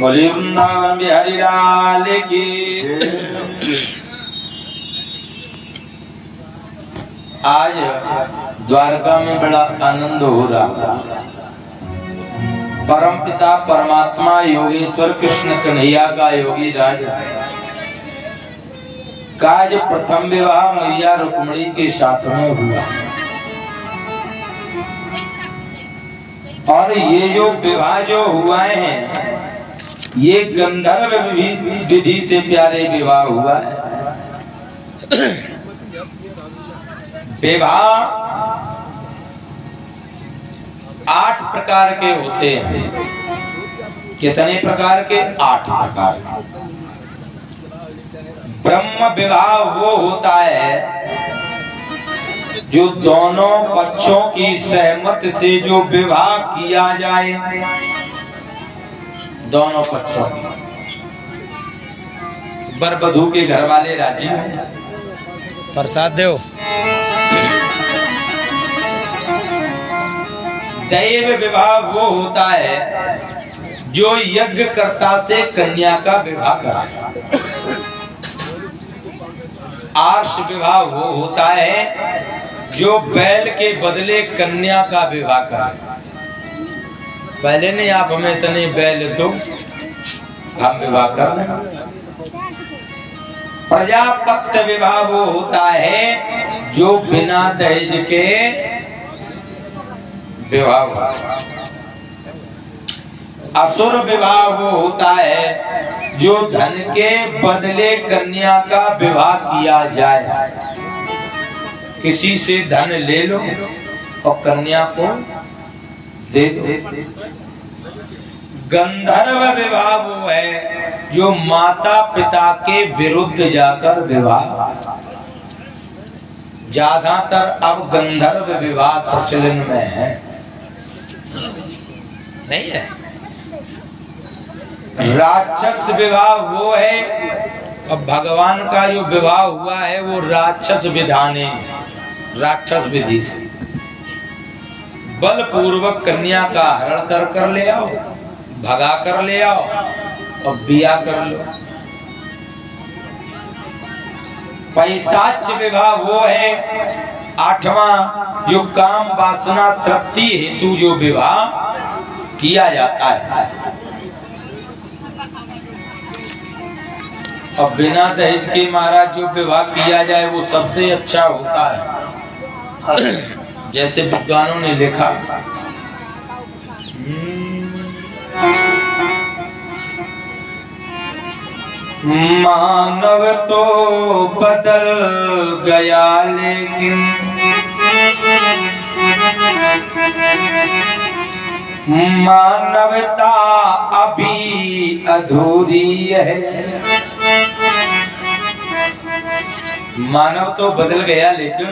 बोलिए वृंदावन बिहारी लाल की। आज द्वारका में बड़ा आनंद हो रहा। परम पिता परमात्मा योगेश्वर कृष्ण कन्हैया का योगी राज का जो प्रथम विवाह मैया रुक्मिणी के साथ में हुआ। और ये जो विवाह जो हुआ है ये गंधर्व विधि से प्यारे विवाह हुआ है। विवाह 8 प्रकार के होते हैं। कितने प्रकार के? 8 प्रकार के। ब्रह्म विवाह वो होता है जो दोनों पक्षों की सहमति से जो विवाह किया जाए, दोनों पक्षों की। वर वधू के घर वाले राजी हैं, प्रसाद देव। दैव विवाह वो होता है जो यज्ञकर्ता से कन्या का विवाह कराए। आर्ष विवाह वो होता है जो बैल के बदले कन्या का विवाह कराए। पहले नहीं आप हमें इतने बैल दो, हम विवाह कर लें। प्रजापक्त विवाह वो होता है जो बिना दहेज के विवाह हुआ। असुर विवाह वो होता है जो धन के बदले कन्या का विवाह किया जाए। किसी से धन ले लो और कन्या को दे दो। गंधर्व विवाह वो है जो माता पिता के विरुद्ध जाकर विवाह। ज्यादातर अब गंधर्व विवाह प्रचलन में है, नहीं है। राक्षस विवाह वो है, अब भगवान का जो विवाह हुआ है वो राक्षस विधाने, राक्षस विधि से बलपूर्वक कन्या का हरण कर ले आओ, भगा कर ले आओ और बिया कर लो। पैशाच विवाह वो है 8वां जो काम वासना तृप्ति हेतु जो विवाह किया जाता है। और बिना दहेज के महाराज जो विवाह किया जाए वो सबसे अच्छा होता है। जैसे विद्वानों ने लिखा, मानव तो बदल गया लेकिन मानवता अभी अधूरी है। मानव तो बदल गया लेकिन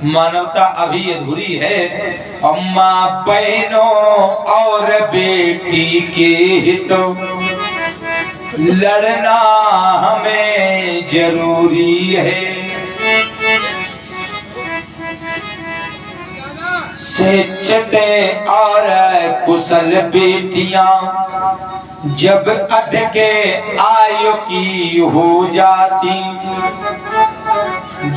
मानवता अभी अधूरी है। अम्मा बहनों और बेटी के हितों लड़ना हमें जरूरी है। शिक्षित और कुशल बेटियां जब अधिक आयु की हो जाती,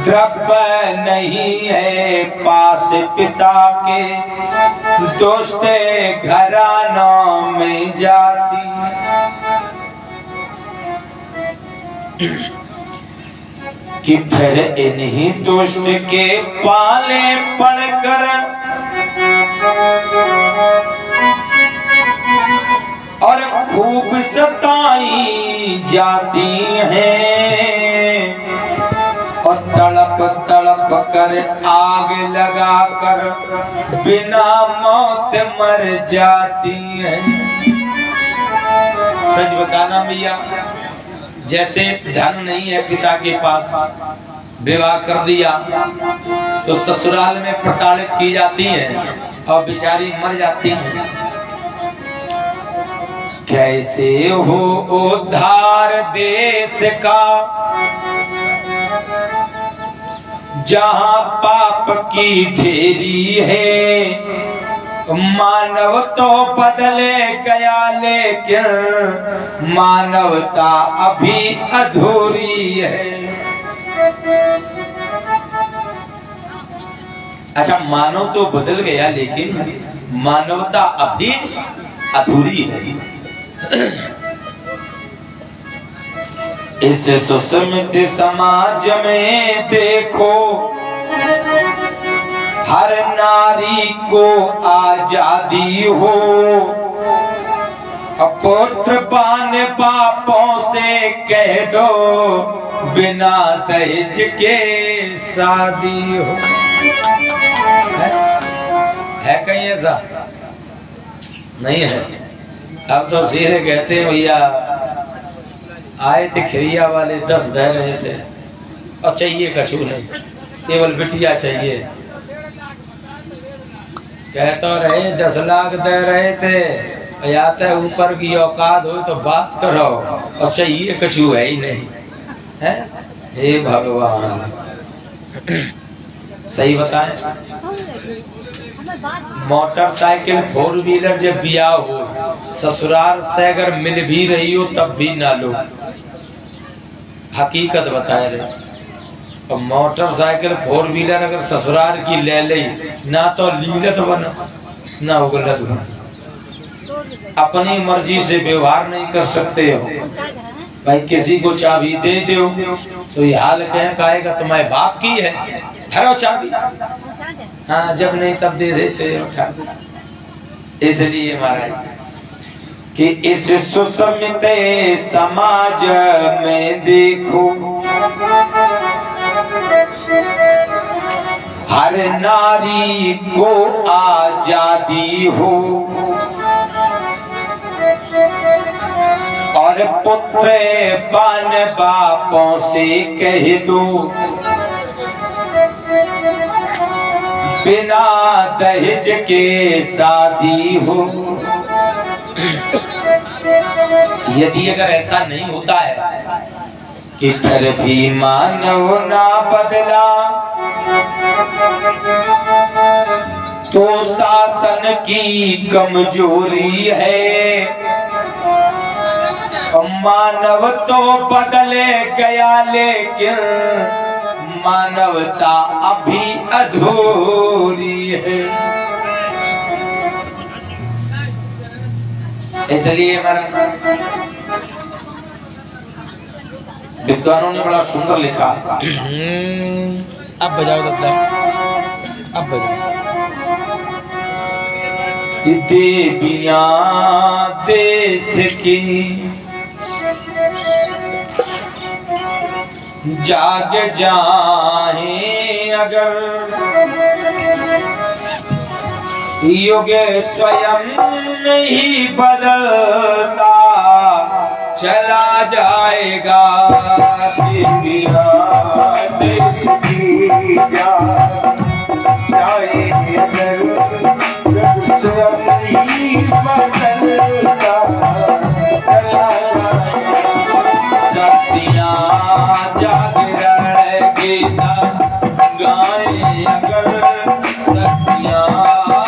द्रव्य नहीं है पास पिता के, दोस्त घरानों में जाती। कि फिर इन्हीं दोस्त के पाले पड़कर और खूब सताई जाती हैं, और तड़प तड़प कर आग लगाकर बिना मौत मर जाती हैं। सच बताना भैया, जैसे धन नहीं है पिता के पास, विवाह कर दिया तो ससुराल में प्रताड़ित की जाती है और बेचारी मर जाती है। कैसे हो उद्धार देश का जहां पाप की ढेरी है, मानव तो बदले गया लेकिन मानवता अभी अधूरी है। अच्छा, मानव तो बदल गया लेकिन मानवता अभी अधूरी है। इस सुसमित समाज में देखो, हर नारी को आजादी हो, पुत्र बान बापों से कह दो बिना दहेज के शादी हो। है कहीं ऐसा? नहीं है। अब तो सीधे कहते हैं भैया आए थे खिरिया वाले 10 दे रहे थे और चाहिए कछु नहीं, केवल बिटिया चाहिए। कहते रहे 10 लाख दे रहे थे, या तो ऊपर की औकात हो तो बात करो, और चाहिए कछु है ही नहीं है। हे भगवान, सही बताएं। मोटरसाइकिल 4 व्हीलर जब बिया हो, ससुराल से अगर मिल भी रही हो तब भी ना लो, हकीकत बताए रहे। और मोटरसाइकिल 4 व्हीलर अगर ससुराल की ले ली, ना तो लीलत बना ना उगलत बना, अपनी मर्जी से व्यवहार नहीं कर सकते हो। भाई किसी को चाबी दे दो तो ये हाल कहेगा तुम्हारे बाप की है, धरो चाबी। हाँ, जब नहीं तब दे देते उठा। इसलिए महाराज कि इस सुसमित समाज में देखो, हर नारी को आजादी हो, और पुत्र बान बापों से कह दो बिना दहेज के शादी हो। यदि अगर ऐसा नहीं होता है कि फिर भी मानव ना बदला, तो शासन की कमजोरी है। मानव तो बदले गया लेकिन मानवता अभी अधूरी है। इसलिए विद्वानों ने बड़ा सुंदर लिखा। अब बजाओ दादा, अब बजाओ। देवियां देश की जाग जाए अगर, युग स्वयं नहीं बदलता चला जाएगा। देवियां देश की जाग जाए अगर, युग स्वयं नहीं बदलता चला जाएगा। शक्तियां जागरण गीता गाए अगर, शक्तियां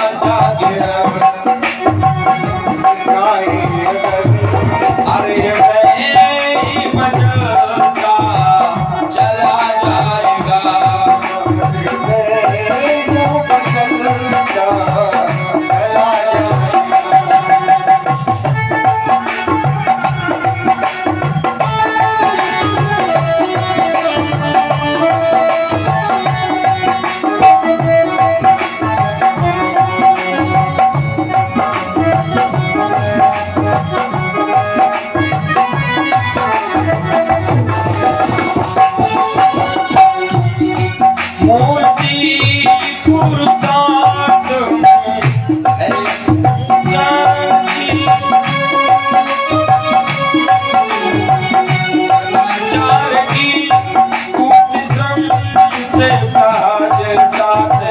मूर्ति पुरुषार्थ है सच्चाई। सदाचार की उपसम से साज साथ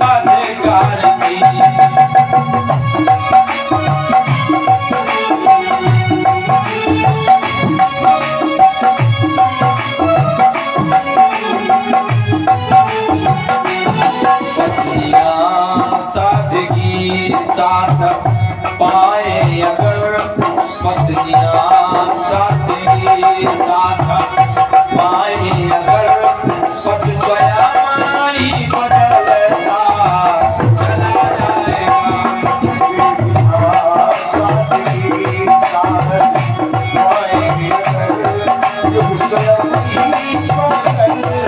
अधिकार की। सादगी साथ पाए अगर पत्नियां सादगी साथ पाए अगर पत स्वयं ही बदलता चला जाएगा। सादगी साथ पाए अगर जो स्वयं ही बदलता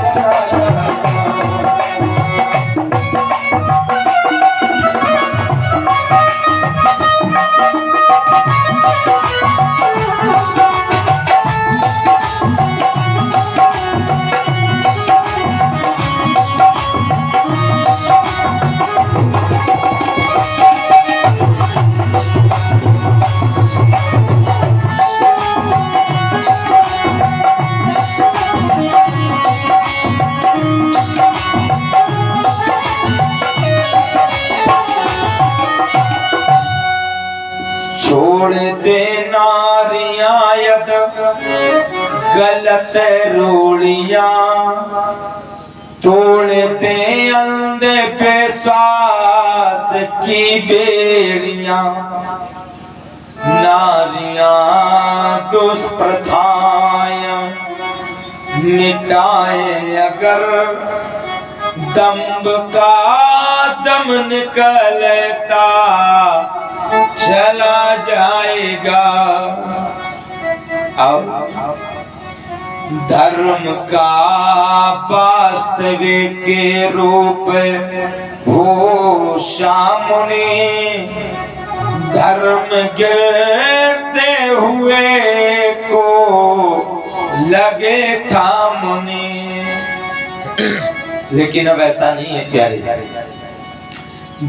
चला जाएगा। छोड़ दे नारियां यद गलत रूढ़ियां, तोड़ दे अंधे विश्वास की बेड़ियां। नारियां दुष्प्रथाएं मिटाए अगर दंभ का दम निकलता चला जाएगा। अब धर्म का वास्तविक रूप हो सामने, धर्म गिरते हुए को लगे थामने। लेकिन अब ऐसा नहीं है प्यारे।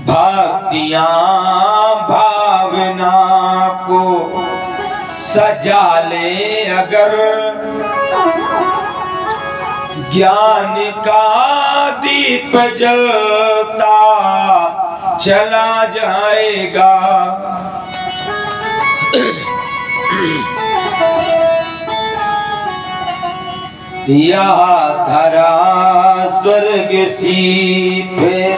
भक्तियां भावना को सजा ले अगर, ज्ञान का दीप जलता चला जाएगा। यह धरा स्वर्ग सी फिर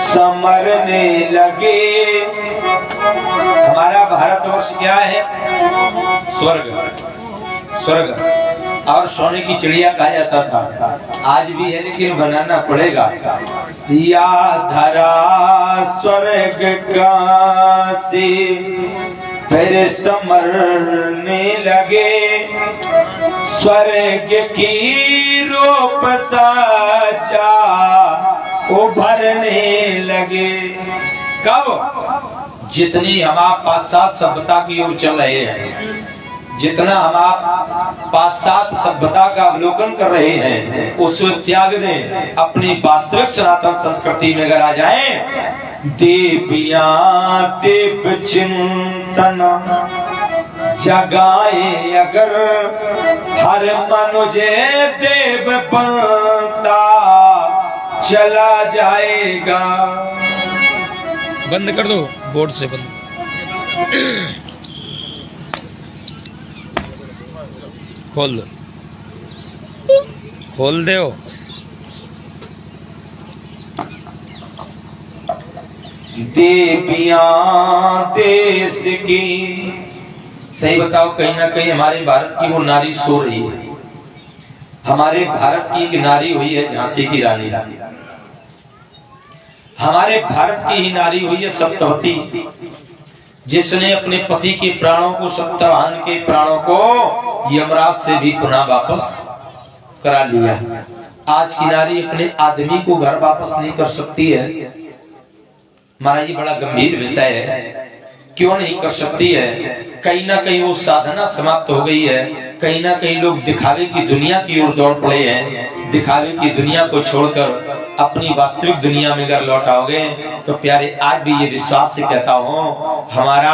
समरने लगे। हमारा भारतवर्ष क्या है? स्वर्ग। स्वर्ग और सोने की चिड़िया कहा जाता था, आज भी है लेकिन बनाना पड़ेगा। या धरा स्वर्ग का से फिर समरने लगे, स्वर्ग की रूप साचा उभरने लगे। कब? जितनी हम आप पाश्चात्य सभ्यता की ओर चल रहे हैं, जितना हम आप पाश्चात्य सभ्यता का अवलोकन कर रहे हैं, उसको त्याग दें, अपनी वास्तविक सनातन संस्कृति में अगर आ जाएं। देवियां देव चिंतन जगाए अगर, हर मनुष्य देव बनता चला जाएगा। बंद कर दो, बोर्ड से बंद। खोल दो, खोल दो। देवियां देश की, सही बताओ, कहीं ना कहीं हमारे भारत की वो नारी सो रही है। हमारे भारत की एक नारी हुई है झांसी की रानी, हमारे भारत की ही नारी हुई है सत्यवती, जिसने अपने पति के प्राणों को, सत्यवान के प्राणों को यमराज से भी पुनः वापस करा लिया। आज की नारी अपने आदमी को घर वापस नहीं कर सकती है। महाराज जी, बड़ा गंभीर विषय है। क्यों नहीं कर सकती है? कहीं ना कहीं वो साधना समाप्त हो गई है, कहीं ना कहीं लोग दिखावे की दुनिया की ओर दौड़ पड़े हैं। दिखावे की दुनिया को छोड़कर अपनी वास्तविक दुनिया में अगर लौट आओगे तो प्यारे आज भी ये विश्वास से कहता हूँ, हमारा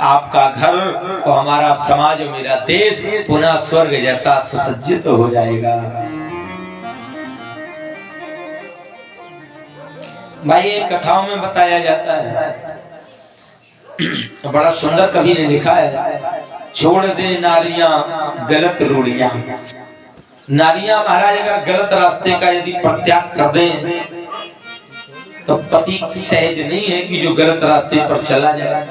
आपका घर और हमारा समाज और मेरा देश पुनः स्वर्ग जैसा सुसज्जित हो जाएगा। भाई ये कथाओं में बताया जाता है, तो बड़ा सुंदर कवि ने लिखा है, छोड़ दे नारियां गलत रूढ़ियां। नारियां महाराज अगर गलत रास्ते का यदि परित्याग कर दें तो पति सहज नहीं है कि जो गलत रास्ते पर चला जाए।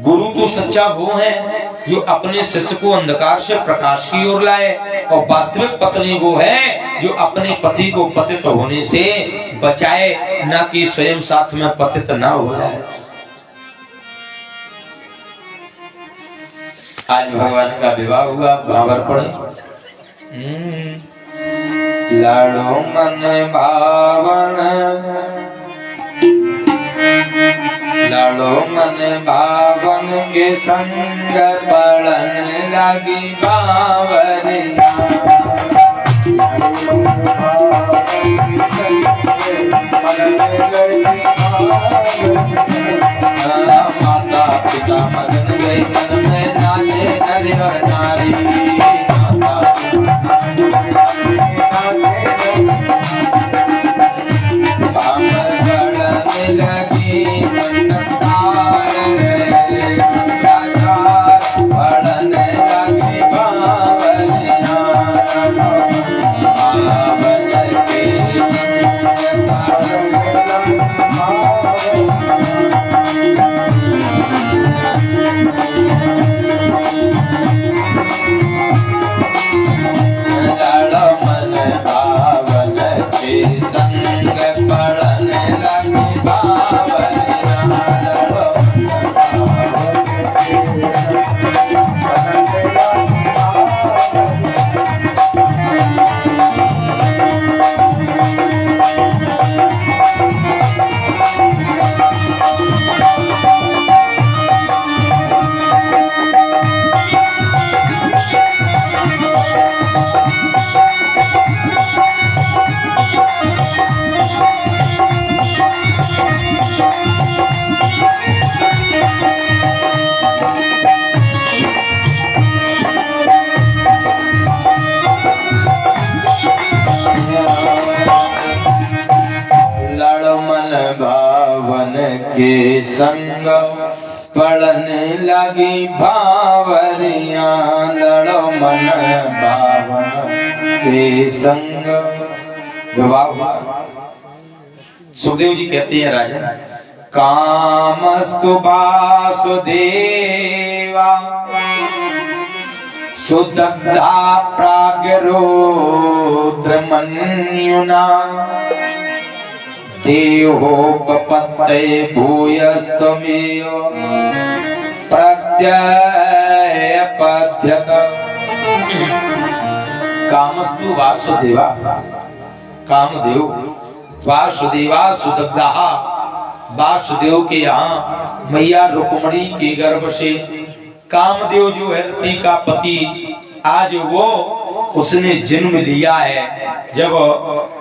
गुरु तो सच्चा वो है जो अपने शिष्य को अंधकार से प्रकाश की ओर लाए, और वास्तविक पत्नी वो है जो अपने पति को पतित होने से बचाए, ना कि स्वयं साथ में पतित ना हो जाए। आज भगवान का विवाह हुआ, भावर पड़े लाड़ो मन भावन, लाड़ो मन भावन के संग पड़न लगी बावरिया। माता पिता मगन गई मन में नाचे नर और नारी। के संग पड़न लगी भावरिया। लड़ो मन भावन के संग। सुखदेव जी कहते हैं राजन, कामस्तु वासुदेवा सुदग्धा प्राग्रोत्र मन्युना देहोपपत्ते भूयस्तमेव प्रत्ययपद्यत। कामस्तु वासुदेवा, कामदेव वासुदेवा सुदग्धा, वासुदेव के यहाँ मैया रुक्मणी के गर्भ से कामदेव जो है रति का पति, आज वो उसने जन्म लिया है। जब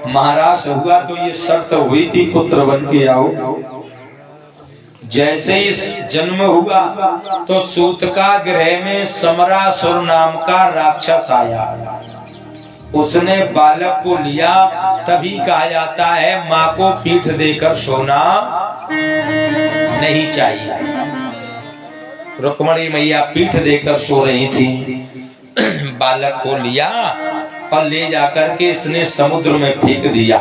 महाराज हुआ तो ये शर्त हुई थी पुत्र बन के आओ। जैसे ही जन्म हुआ तो सूतका गृह में समरासुर नाम का राक्षस आया, उसने बालक को लिया। तभी कहा जाता है माँ को पीठ देकर सोना नहीं चाहिए। रुक्मणी मैया पीठ देकर सो रही थी, बालक को लिया और ले जाकर के इसने समुद्र में फेंक दिया।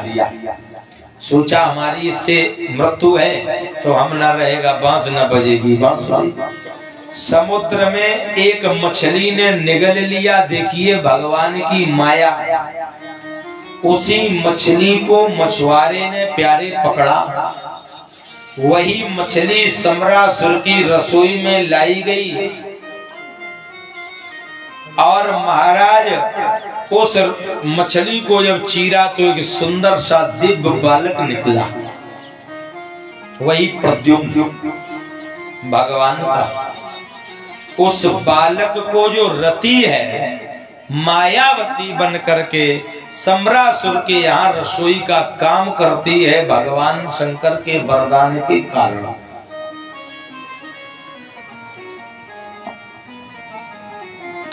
सोचा हमारी इससे मृत्यु है तो हम ना रहेगा, बांस न बजेगी बांसुरी। समुद्र में एक मछली ने निगल लिया। देखिए भगवान की माया। उसी मछली को मछुआरे ने प्यारे पकड़ा, वही मछली समरासुर की रसोई में लाई गई और महाराज उस मछली को जब चीरा तो एक सुंदर सा दिव्य बालक निकला। वही प्रद्युम्न भगवान का। उस बालक को जो रति है मायावती बन करके सम्रासुर के यहाँ रसोई का काम करती है, भगवान शंकर के वरदान के कारण।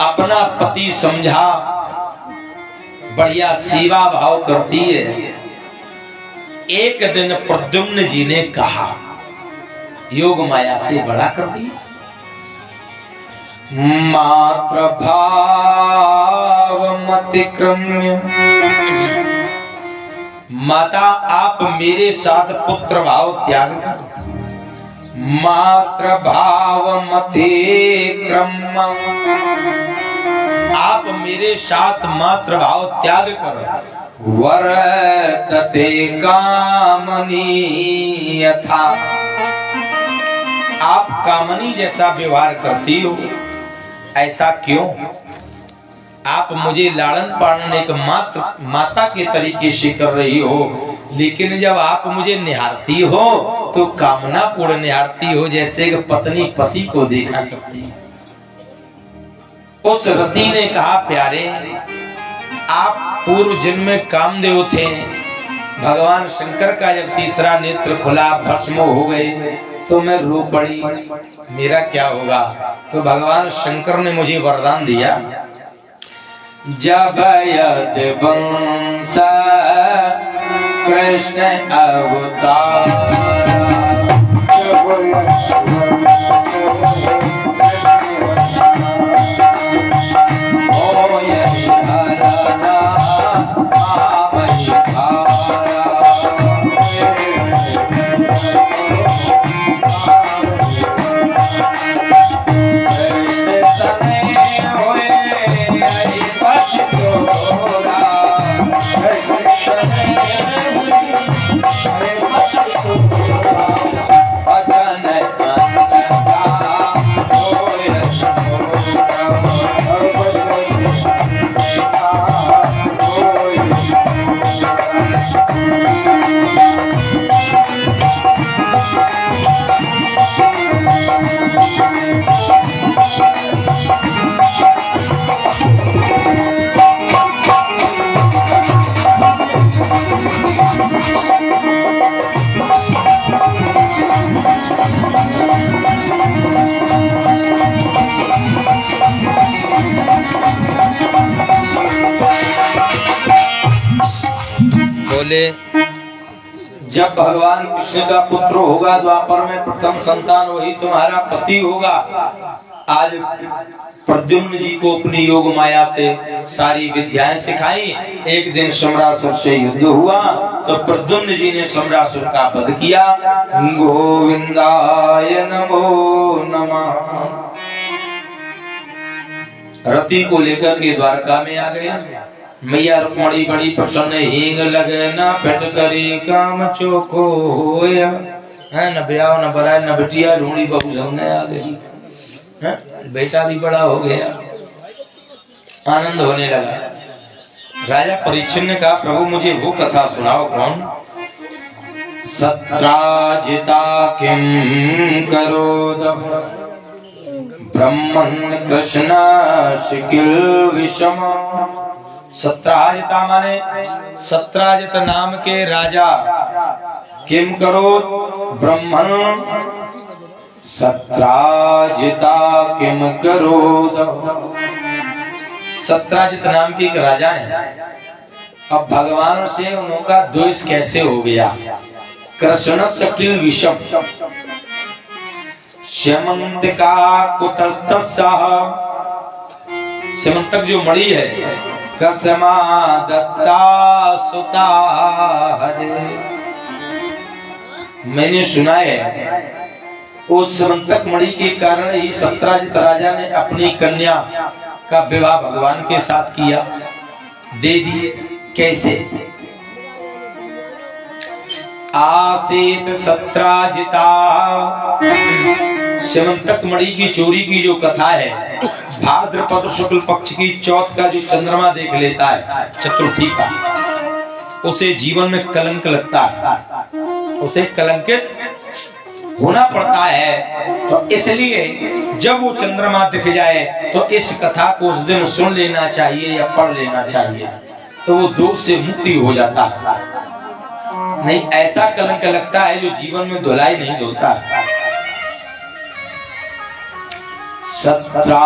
अपना पति समझा, बढ़िया सेवा भाव करती है। एक दिन प्रद्युम्न जी ने कहा, योग माया से बड़ा कर दिया। मात्र भाव मतिक्रम्य, माता आप मेरे साथ पुत्र भाव त्याग करो। मात्र भाव मतिक्रम्य, आप मेरे साथ मात्र भाव त्याग करो। वर्तते कामनी यथा, आप कामनी जैसा व्यवहार करती हो, ऐसा क्यों? आप मुझे लालन पालन एक माता के तरीके से कर रही हो, लेकिन जब आप मुझे निहारती हो तो कामना पूर्ण निहारती हो, जैसे कि पत्नी पति को देखा करती है। उस रति ने कहा, प्यारे आप पूर्व जन्म में कामदेव थे, भगवान शंकर का जब तीसरा नेत्र खुला, भस्म हो गए, तो मैं रो पड़ी, मेरा क्या होगा? तो भगवान शंकर ने मुझे वरदान दिया, जब यदवंश कृष्ण अवतार, जब भगवान कृष्ण का पुत्र होगा द्वापर में, प्रथम संतान वही तुम्हारा पति होगा। आज प्रद्युम्न जी को अपनी योग माया से सारी विद्याएं सिखाई। एक दिन सम्रासुर से युद्ध हुआ तो प्रद्युम्न जी ने सम्रासुर का वध किया। गोविंदाय नमो नमः। रति को लेकर के द्वारका में आ गए। मैया रुक्मणी बड़ी प्रसन्न, हींग लगे न पेट करी काम चोखो होया, है न ब्याह न बराय न बिटिया, ढूंढी बहू सामने आ गई, बेटा भी बड़ा हो गया, आनंद होने लगा। राजा परीक्षित ने कहा, प्रभु मुझे वो कथा सुनाओ। कौन? सत्राजिता किम करोद ब्रह्मन् कृष्ण शिकिल विषम। सत्राजिता माने सत्राजित नाम के राजा, किम करो ब्रह्मण, सत्राजिता किम करो। सत्राजित नाम के एक राजा है। अब भगवान से उनका द्वेष कैसे हो गया? कृष्ण शकिल विषम श्यमंतिका कुतस्तस्सह, श्यमंतक जो मणि है, कसमा दत्ता सुता हरे। मैंने सुना है उस श्यमंतक मणि के कारण ही सत्राजित राजा ने अपनी कन्या का विवाह भगवान के साथ किया, दे दिए। कैसे? आसीत सत्राजिता, श्यमंतक मणि की चोरी की जो कथा है, भाद्रपद शुक्ल पक्ष की चौथ का जो चंद्रमा देख लेता है, चतुर्थी का, उसे जीवन में कलंक लगता है, उसे कलंकित होना पड़ता है। तो इसलिए जब वो चंद्रमा दिख जाए तो इस कथा को उस दिन सुन लेना चाहिए या पढ़ लेना चाहिए, तो वो दोष से मुक्ति हो जाता है। नहीं ऐसा कलंक लगता है जो जीवन में धुलाई नहीं धुलता। 17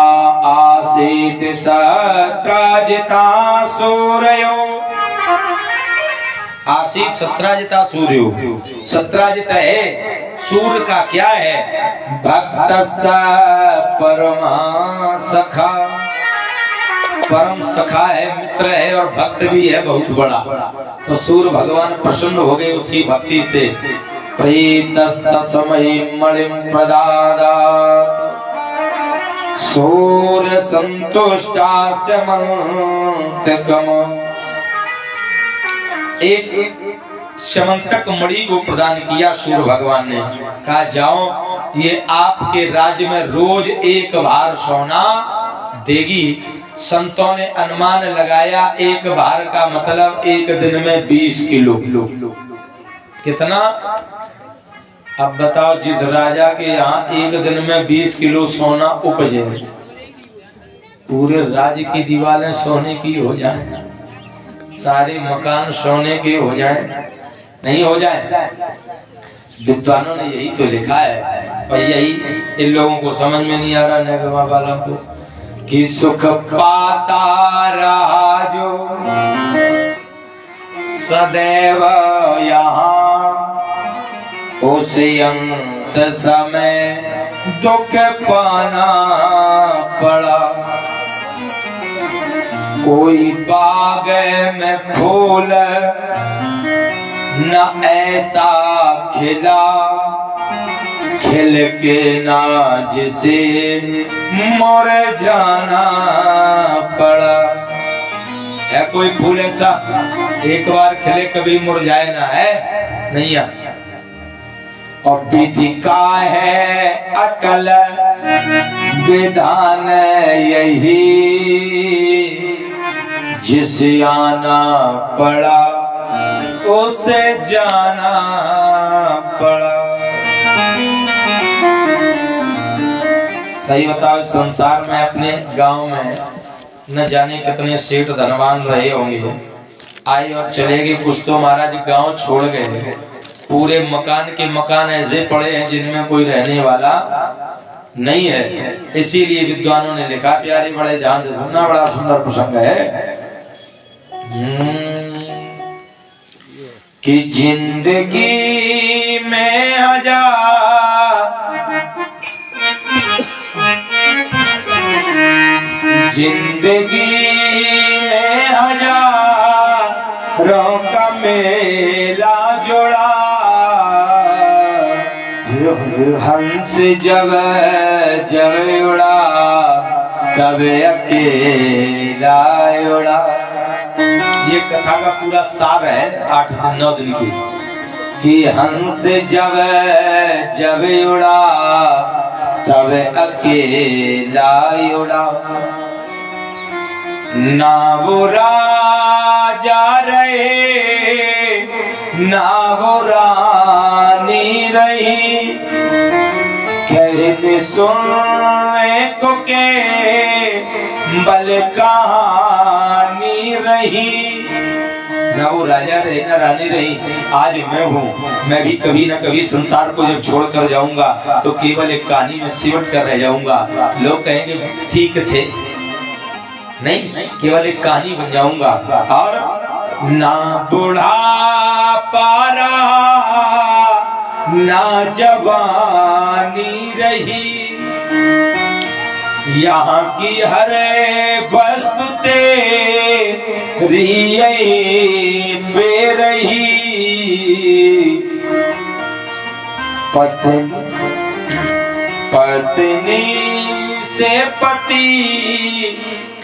आसीत सत्राजिता सूर्यो, आसीत सत्राजिता सूर्यो, सत्राजित है सूर्य का क्या है, भक्त परमा सखा, परम सखा है, मित्र है और भक्त भी है बहुत बड़ा। तो सूर्य भगवान प्रसन्न हो गए उसकी भक्ति से। प्रीतस्तस्मै मणिं प्रदादात् सूर्य संतुष्टास्य मंतकम्, एक समंतक मणि को प्रदान किया सूर्य भगवान ने। कहा जाओ ये आपके राज्य में रोज एक बार सोना देगी। संतों ने अनुमान लगाया एक बार का मतलब एक दिन में 20 किलो। कितना? अब बताओ जिस राजा के यहाँ एक दिन में 20 किलो सोना उपजे, पूरे राज्य की दीवारें सोने की हो जाए, सारे मकान सोने के हो जाए, नहीं हो जाए? विद्वानों ने यही तो लिखा है और यही इन लोगों को समझ में नहीं आ रहा निगमा वालों को कि सुख पाता रहा जो सदैव यहाँ, उस अंत समय दुख पाना पड़ा। कोई बाग में फूल न ऐसा खिला, खिल के ना जिसे मर जाना पड़ा। है कोई फूल ऐसा एक बार खिले कभी मुरझाए ना, है नहीं है? और विधि का है अकल विधान यही, जिसे आना पड़ा उसे जाना पड़ा। सही बताओ, संसार में अपने गांव में न जाने कितने सेठ धनवान रहे होंगे, आए और चले गए। कुछ तो महाराज गांव छोड़ गए, पूरे मकान के मकान ऐसे पड़े हैं जिनमें कोई रहने वाला नहीं है। इसीलिए विद्वानों ने लिखा, प्यारे बड़े ध्यान से सुनना, बड़ा सुंदर प्रसंग है कि जिंदगी में हजार, जिंदगी में हजारों का मेला जोड़ा, हंस जब जब उड़ा तब अकेला उड़ा। ये कथा का पूरा सार है 8 दिन 9 दिन की, कि हंस जब जब उड़ा तब अकेला उड़ा। ना वो राजा रहे ना वो रानी रही, कहने सुनने को के बल कहानी रही। ना वो राजा रहे ना रानी रही, आज मैं हूँ। मैं भी कभी ना कभी संसार को जब छोड़ कर जाऊंगा तो केवल एक कहानी में सिमट कर रह जाऊंगा। लोग कहेंगे ठीक थे, नहीं, केवल एक कहानी बन जाऊंगा। और ना बूढ़ा पारा ना जवानी रही, यहाँ की हर वस्तु तेरी पे रही। पत्नी से पति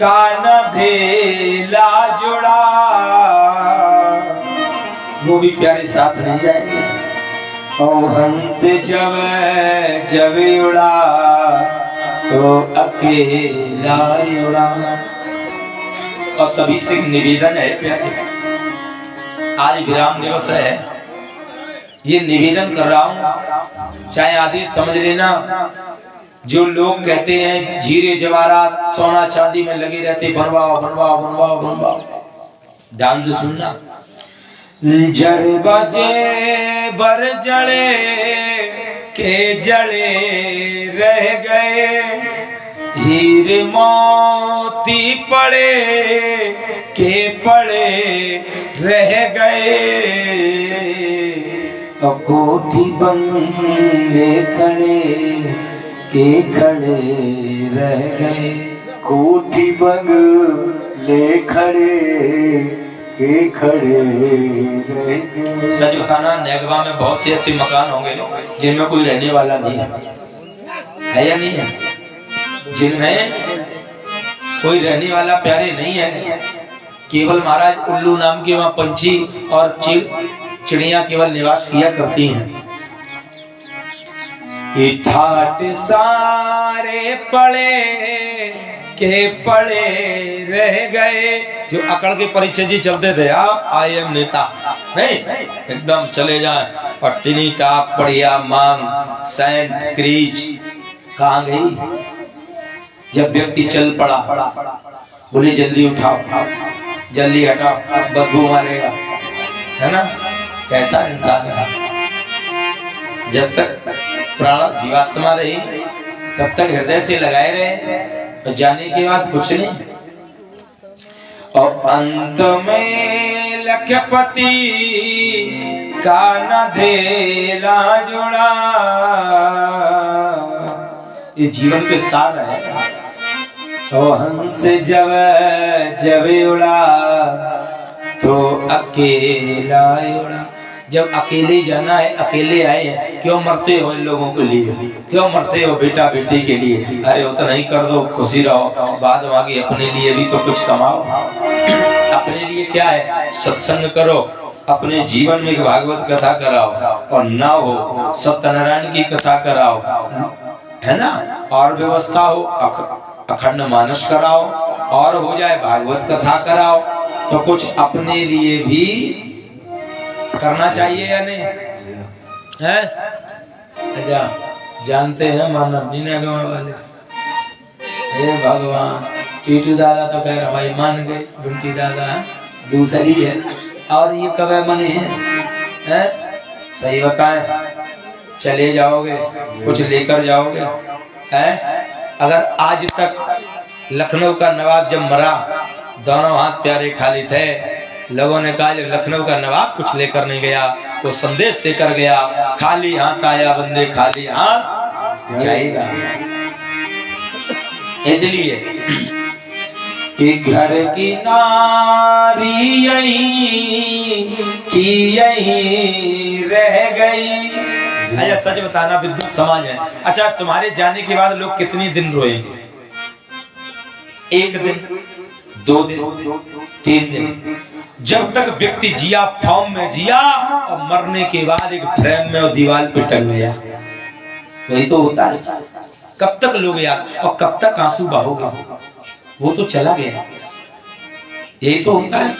का न धेला जुड़ा, वो भी प्यारे साथ नहीं जाएंगे। और हंस जब जब उड़ा तो अकेला उड़ा। और सभी से निवेदन है प्यारे, आज विराम दिवस है, ये निवेदन कर रहा हूं, चाहे आदेश समझ लेना। जो लोग कहते हैं हीरे जवाहरात सोना चांदी में लगे रहते, बनवाओ बनवाओ बनवाओ बनवाओ, ध्यान से सुनना। जर बजे बर जड़े के जड़े रह गए, हीरे मोती पड़े के पड़े रह गए, कोठी बंगले खड़े के खड़े रह गए, कोठी बंगले खड़े के खड़े रह गए। सच बताना, नेगवा में बहुत से ऐसे मकान होंगे जिनमें कोई रहने वाला नहीं है या नहीं है? जिनमें कोई रहने वाला प्यारे नहीं है, केवल महाराज उल्लू नाम के वहां पंछी और चिड़िया केवल निवास किया करती हैं। ठाट सारे पड़े के पड़े रह गए। जो अकड़ के परिचय जी चलते थे, आई एम नेता नहीं, एकदम चले जाए और टिनी टाप पड़िया मांग सैंड क्रीच, कहाँ गई? जब व्यक्ति चल पड़ा, बोले जल्दी उठाओ, जल्दी हटाओ, बदबू मारेगा, है ना? कैसा इंसान है? जब तक प्राण जीवात्मा रही तब तक हृदय से लगाए रहे, और जाने के बाद कुछ नहीं। और अंत में लखपति का न धेला जुड़ा, ये जीवन के सार है। तो हंस जब जब उड़ा तो अकेला उड़ा। जब अकेले जाना है, अकेले आए हैं, क्यों मरते हो इन लोगों के लिए? क्यों मरते हो बेटा बेटी के लिए? अरे वो तो नहीं कर दो, खुशी रहो, बाद में आगे अपने लिए भी तो कुछ कमाओ। अपने लिए क्या है? सत्संग करो, अपने जीवन में एक भागवत कथा कराओ, और ना हो सत्यनारायण की कथा कराओ, है ना? और व्यवस्था हो अखंड मानस कराओ, और हो जाए भागवत कथा कराओ, तो कुछ अपने लिए भी करना चाहिए या नहीं है? अच्छा, जानते हैं मानव जी ने वाले, हे भगवान, टीटू दादा तो कह रहा भाई मान गए, बुंटी दादा दूसरी है, और ये कब मने हैं? सही बताएं, चले जाओगे, कुछ लेकर जाओगे? हैं? अगर आज तक लखनऊ का नवाब जब मरा, दोनों हाथ प्यारे खाली थे, लोगों ने कहा लखनऊ का नवाब कुछ लेकर नहीं गया, वो संदेश देकर गया, खाली हाथ आया बंदे खाली हाथ जाएगा। इसलिए कि घर की नारी यहीं रह गई। अच्छा सच बताना, विद्युत समाज है। अच्छा, तुम्हारे जाने के बाद लोग कितने दिन रोएंगे? 1 दिन, 2 दिन, 3 दिन। जब तक व्यक्ति जिया फॉर्म में जिया, और मरने के बाद एक फ्रेम में और दीवार पे टंग गया, वही तो होता है। कब तक लोग याद, और कब तक आंसू बहोगे? वो तो चला गया, यही तो होता है।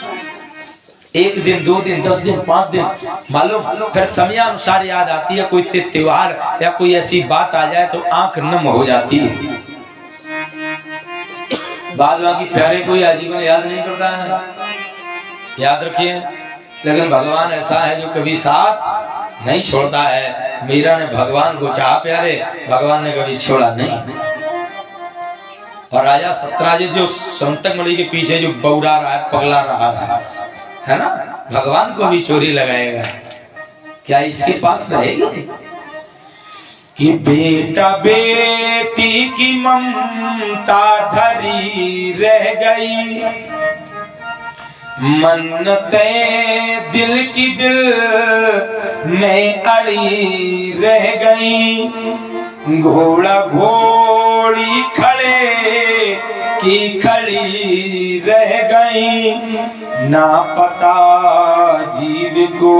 1 दिन, 2 दिन, 10 दिन, 5 दिन, मालूम फिर समयानुसार याद आती है। कोई त्योहार या कोई ऐसी बात आ जाए तो आंख नम हो जाती है। बाद बाकी प्यारे कोई आजीवन याद नहीं करता है, याद रखिए। लेकिन भगवान ऐसा है जो कभी साथ नहीं छोड़ता है। मीरा ने भगवान को चाहा प्यारे, भगवान ने कभी छोड़ा नहीं। और राजा सत्यराजित जो संतक मणि के पीछे जो बौरा रहा है, पगला रहा है ना, भगवान को भी चोरी लगाएगा, क्या इसके पास रहेगी? कि बेटा बेटी की ममता धरी रह गई, मन्नते दिल की दिल में अड़ी रह गई, घोड़ा घोड़ी खड़े की खड़ी रह गई, ना पता जीव को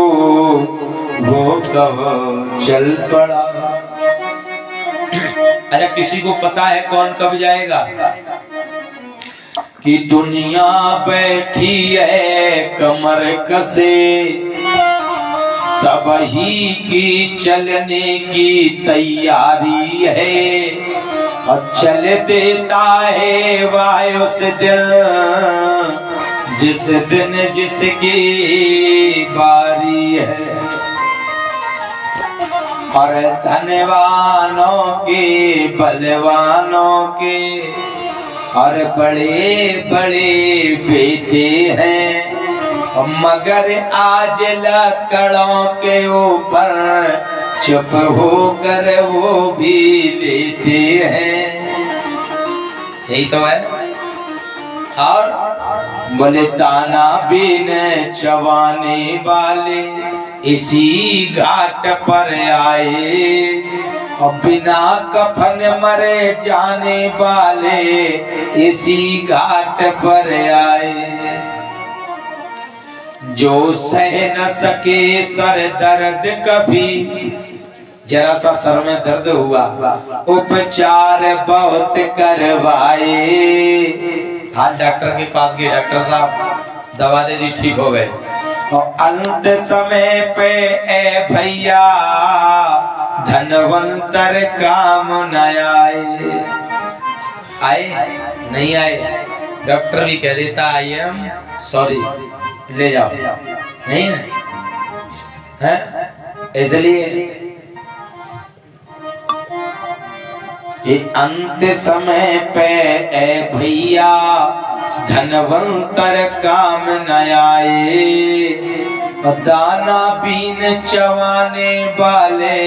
वो कब चल पड़ा। अरे किसी को पता है कौन कब जाएगा? कि दुनिया बैठी है कमर कसे, सब ही की चलने की तैयारी है, और चल देता है वाह उस दिन जिस दिन जिसकी बारी है। और धनवानों के बलवानों के और बड़े बड़े बेटे हैं, मगर आज लकड़ों के ऊपर चुप होकर वो भी लेटे हैं। यही तो है। और बोले ताना बीन चवाने वाले इसी घाट पर आए, और बिना कफन मरे जाने वाले इसी घाट पर आए। जो सह न सके सर दर्द कभी, जरा सा सर में दर्द हुआ, उपचार बहुत करवाए। हाथ डॉक्टर के पास गए, डॉक्टर साहब दवा दे दी, ठीक हो गए। और अंत समय पे ए भैया धनवंतर काम न आए नहीं आए। डॉक्टर भी कह देता आई एम सॉरी, ले जाओ, नहीं है। इसलिए ये अंत समय पे ए भैया धनवंतर काम न आए, दाना बीन चवाने वाले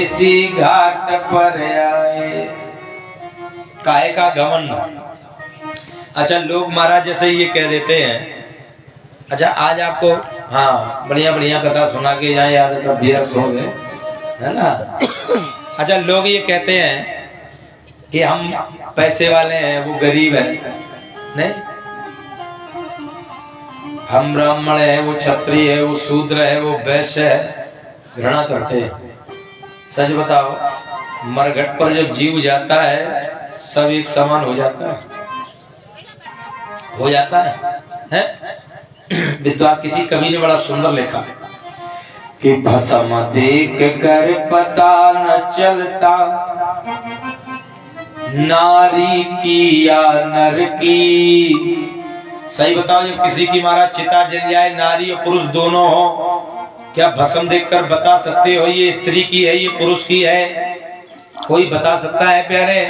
इसी घाट पर आए। काहे का घमंड। अच्छा, लोग महाराज जैसे ये कह देते हैं, अच्छा आज आपको हाँ बढ़िया बढ़िया कथा सुना के यहाँ याद तबीयत हो गए, है ना। अच्छा, लोग ये कहते हैं कि हम पैसे वाले हैं, वो गरीब है, नहीं, हम ब्राह्मण है, वो क्षत्रिय है, वो शूद्र है, वो वैश्य है, घृणा करते हैं। सच बताओ, मरघट पर जब जीव जाता है सब एक समान हो जाता है, हो जाता है? विद्वान किसी कवि ने बड़ा सुंदर लिखा कि भस्म देख कर पता न चलता नारी की या नर की। सही बताओ, जब किसी की महाराज चिता जल जाए, नारी और पुरुष दोनों हो, क्या भस्म देखकर बता सकते हो ये स्त्री की है, ये पुरुष की है? कोई बता सकता है प्यारे?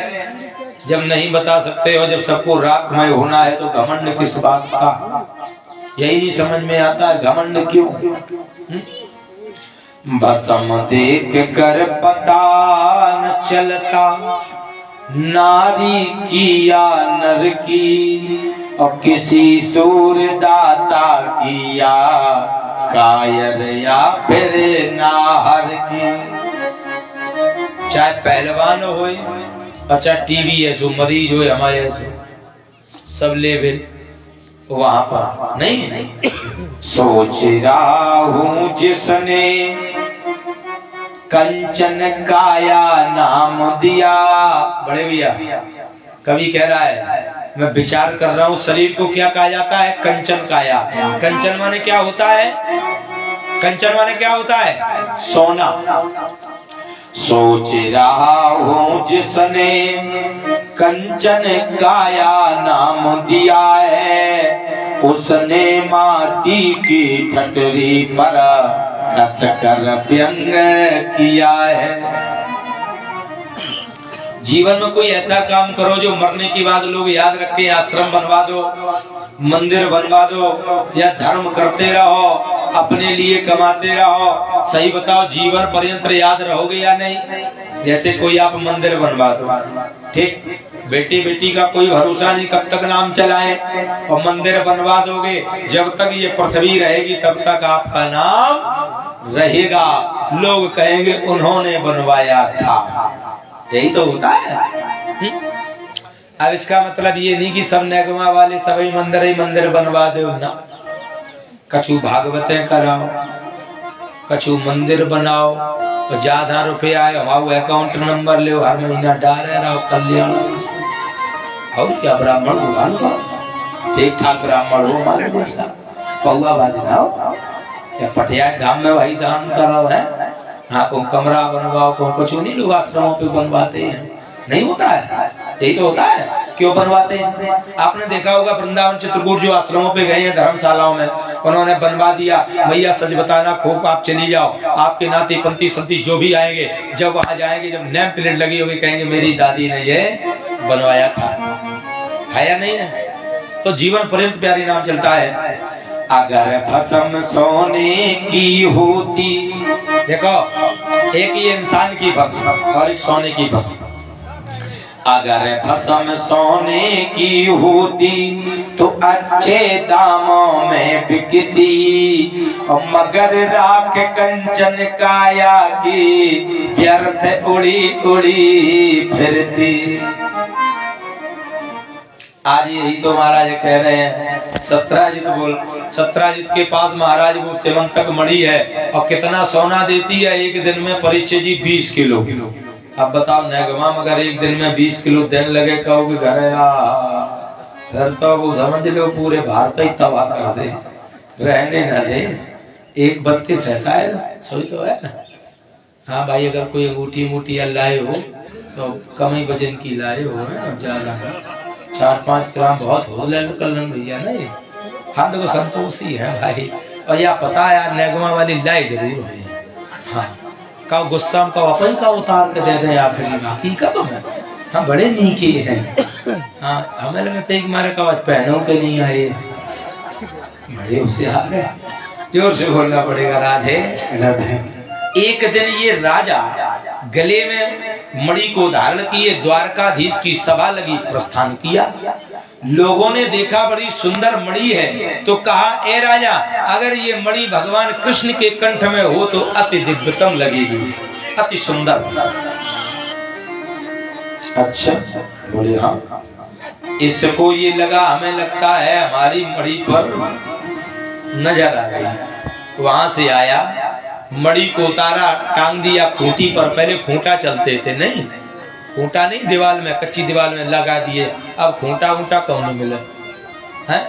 जब नहीं बता सकते हो, जब सबको राखमय होना है, तो घमंड किस बात का? यही नहीं समझ में आता है, घमंड क्यों? भस्म देख कर पता न चलता नारी की या नर की, और किसी सूरदाता की या कायर या फिर नाहर की। चाहे पहलवान हो, अच्छा टीवी ऐसो मरीज हो हमारे ऐसो, सब लेवल वहां पर नहीं। सोच रहा हूँ जिसने कंचन काया नाम दिया। बड़े भैया कवि कह रहा है, मैं विचार कर रहा हूँ शरीर को क्या कहा जाता है? कंचन काया। कंचन माने क्या होता है? कंचन माने क्या होता है? सोना। सोच रहा हूँ जिसने कंचन काया नाम दिया है, उसने माटी की ठटरी पर कस कर व्यंग किया है। जीवन में कोई ऐसा काम करो जो मरने के बाद लोग याद रखें। आश्रम बनवा दो, मंदिर बनवा दो, या धर्म करते रहो, अपने लिए कमाते रहो। सही बताओ, जीवन पर्यंत याद रहोगे या नहीं? जैसे कोई आप मंदिर बनवा दो, ठीक, बेटी बेटी का कोई भरोसा नहीं कब तक नाम चलाए, और मंदिर बनवा दोगे, जब तक ये पृथ्वी रहेगी तब तक आपका नाम रहेगा। लोग कहेंगे उन्होंने बनवाया था। यही तो होता है। अब इसका मतलब ये नहीं कि सब नगमा वाले सभी मंदिर ही मंदिर बनवा दो ना। कछु भागवतें कराओ, कछु मंदिर बनाओ, तो ज्यादा रुपये आए हमारा अकाउंट नंबर ले, हर महीना डाले रहो कल्याण। और क्या ब्राह्मण भगवान का ठीक ठाक ब्राह्मण हो, हमारे जैसा पौवा बाजना हो, पटिया धाम में वही दान करो है। हाँ, को कमरा बनवाओ, को कुछ नहीं लोग आश्रमों पे बनवाते हैं, नहीं होता है, यही तो होता है। क्यों बनवाते हैं? आपने देखा होगा वृंदावन चित्रकूट जो आश्रमों पे गए हैं, धर्मशालाओं में उन्होंने बनवा दिया, भैया सच बताना खूब आप चली जाओ, आपके नाती पंथी संती जो भी आएंगे, जब वहां जाएंगे, जब नेम प्लेट लगी होगी, कहेंगे मेरी दादी ने ये बनवाया था, है या नहीं है? तो जीवन पर्यंत प्यारी नाम चलता है। अगर भस्म सोने की होती, देखो एक ये इंसान की भस्म और एक सोने की भस्म, अगर भस्म सोने की होती तो अच्छे दामों में बिकती, मगर राख कंचन काया की व्यर्थ उड़ी उड़ी फिरती। आज यही तो महाराज कह रहे हैं, सत्राजित के पास महाराज वो सेवंतक मणि है और कितना सोना देती है एक दिन में, परीक्षा जी 20 किलो। अब बताओ नगमाम अगर एक दिन में 20 किलो देने लगे, कहोगे घर फिर तो वो समझ लो पूरे भारत ही तबाह कर दे, रहने न दे। 1.32 है शायद, सही तो है। हाँ भाई, अगर कोई अंगूठी मूठी लाए हो तो कम ही वजन की लाए हो, ज्यादा 4-5 ग्राम बहुत हो ले कलन भैया नहीं। हाँ देखो संतोषी है भाई, और या पता है यार नगमा वाली लाई जरूर है। हाँ का गुस्सा का अपन का उतार के दे दे आखिरी में, हकीकत में हाँ बड़े नीके हैं। हाँ हमें लगता है कि हमारे कवच पहनों के नहीं आए, बड़े होशियार है। जोर से बोलना पड़ेगा राधे राधे। एक दिन ये राजा गले में मणि को धारण किए, द्वारकाधीश की सभा लगी, प्रस्थान किया। लोगों ने देखा बड़ी सुंदर मणि है, तो कहा ए राजा, अगर ये मणि भगवान कृष्ण के कंठ में हो तो अति दिव्यतम लगेगी, अति सुंदर। अच्छा बोले हाँ। इसको ये लगा हमें लगता है हमारी मणि पर नजर आ गई। वहां से आया, मणि को उतारा, टांग दिया खूंटी पर। पहले खूंटा चलते थे, नहीं खूंटा नहीं, दीवार में, कच्ची दीवार में लगा दिए। अब खूंटा वूंटा कौन नहीं मिले हैं,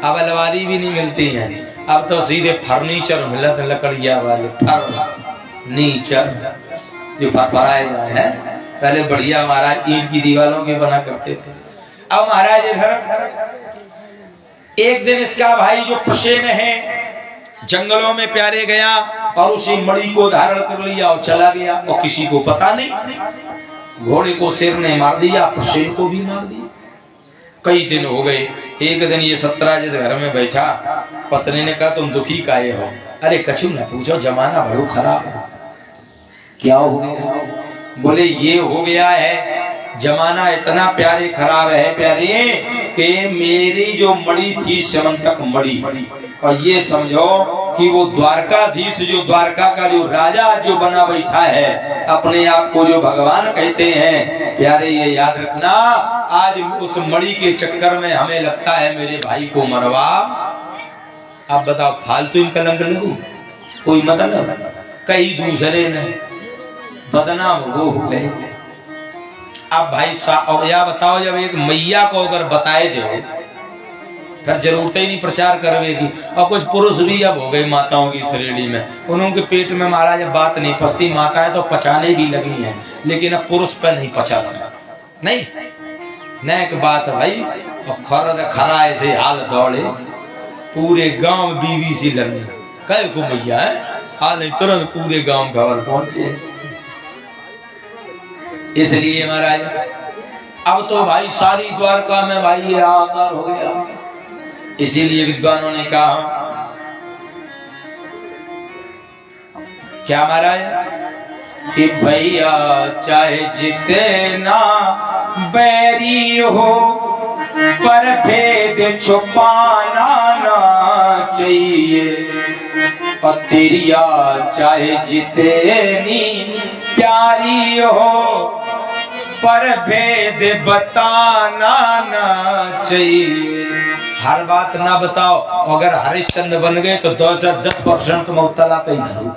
अब अलमारी भी नहीं मिलती है, अब तो सीधे फर्नीचर मिलत, लकड़िया वाले फर्नीचर जो फरफराए जाए हैं। पहले बढ़िया महाराज ईंट की दीवारों के बना करते थे। अब महाराज इधर एक दिन इसका भाई जो पशे में है जंगलों में प्यारे गया और उसी मणि को धारण कर लिया और चला गया, और किसी को पता नहीं। घोड़े को शेर ने मार दिया, पशेर को भी मार दिया। कई दिन हो गए। एक दिन ये सत्राजित घर में बैठा, पत्नी ने कहा तुम दुखी काहे हो? अरे कछु न पूछो, जमाना बड़ो खराब है। क्या हो गया? बोले ये हो गया है, जमाना इतना प्यारे खराब है प्यारे कि मेरी जो मणि थी सेवंतक मणि, और ये समझो कि वो द्वारकाधीश जो द्वारका का जो राजा जो बना बैठा है, अपने आप को जो भगवान कहते हैं, प्यारे ये याद रखना, आज उस मणि के चक्कर में हमें लगता है मेरे भाई को मरवा। आप बताओ फालतू इन कलंक लगू, कोई मतलब? कई दूसरे ने बदनाम हो गए। अब भाई या बताओ, जब एक मैया को अगर बताए दो फिर जरूरत ही नहीं प्रचार करवेगी। और कुछ पुरुष भी अब हो गए माताओं की श्रेणी में, उनके पेट में महाराज बात नहीं पचती, माताएं तो पचाने भी लगी हैं, लेकिन अब पुरुष पर नहीं पचाता। नहीं न एक बात भाई, और खरा ऐसे हाल दौड़े पूरे गांव बीवी सी लड़नी कहे को मैया है, हाल नहीं तुरंत पूरे गांव खबर पहुंचे। इसलिए महाराज अब तो भाई सारी द्वारका में भाई ये हाहाकार हो गया। इसीलिए विद्वानों ने कहा क्या महाराज कि भैया चाहे जितना बैरी हो, पर भेद छुपाना ना चाहिए। और तेरिया चाहे जितनी प्यारी हो, पर भेद बताना ना चाहिए। हर बात ना बताओ, अगर हरिश्चंद्र बन गए तो 10% मुब्तला कहीं ना,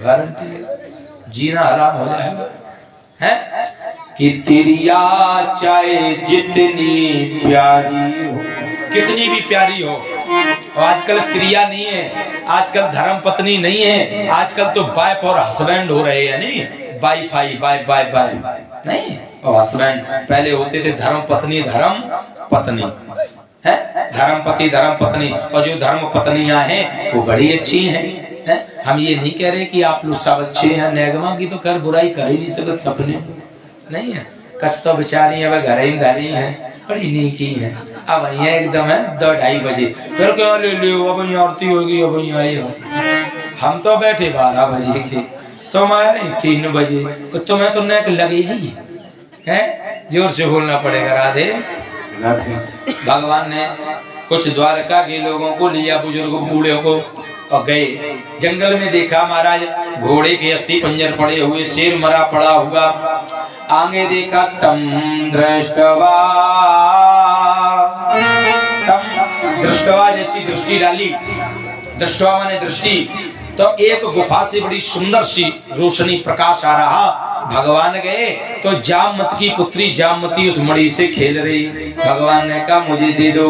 गारंटी जीना हराम हो जाएगा। है कि तेरिया चाहे जितनी प्यारी हो, कितनी भी प्यारी हो। और आजकल क्रिया नहीं है, आजकल धर्म पत्नी नहीं है, आजकल तो वाइफ और हस्बैंड हो रहे हैं। नहीं वाईफाई वाइफ वाइफ वाइफ नहीं, और हस्बैंड। पहले होते थे धर्म पत्नी है, धर्म पति धर्म पत्नी। और जो धर्म पत्नियां हैं वो बड़ी अच्छी हैं। हम ये नहीं कह रहे कि आप लोग सब अच्छे हैं। नेगमा की तो कर बुराई कर ही नहीं सकते, सपने नहीं है। कस तो बेचारी अब घर ही है, बड़ी नीकी है। अब यहाँ एकदम है 2-2:30 बजे, फिर क्यों ले लो, अब यहाँ आरती होगी, अब यहाँ आई हो। हम तो बैठे 12 बजे के, तुम आए 3 बजे, तो तुम्हें तो नेक लगी ही है। जोर से बोलना पड़ेगा राधे। भगवान ने कुछ द्वारका के लोगों को लिया, बुजुर्गों बूढ़े को, और गए जंगल में। देखा महाराज घोड़े के अस्थि पंजर पड़े हुए, शेर मरा पड़ा हुआ। आगे देखा तम दृष्टवा जैसी दृष्टि डाली। दृष्टवा माने दृष्टि। तो एक गुफा से बड़ी सुंदर सी रोशनी प्रकाश आ रहा। भगवान गए तो जामवंत की पुत्री जामवती उस मणि से खेल रही। भगवान ने कहा मुझे दे दो।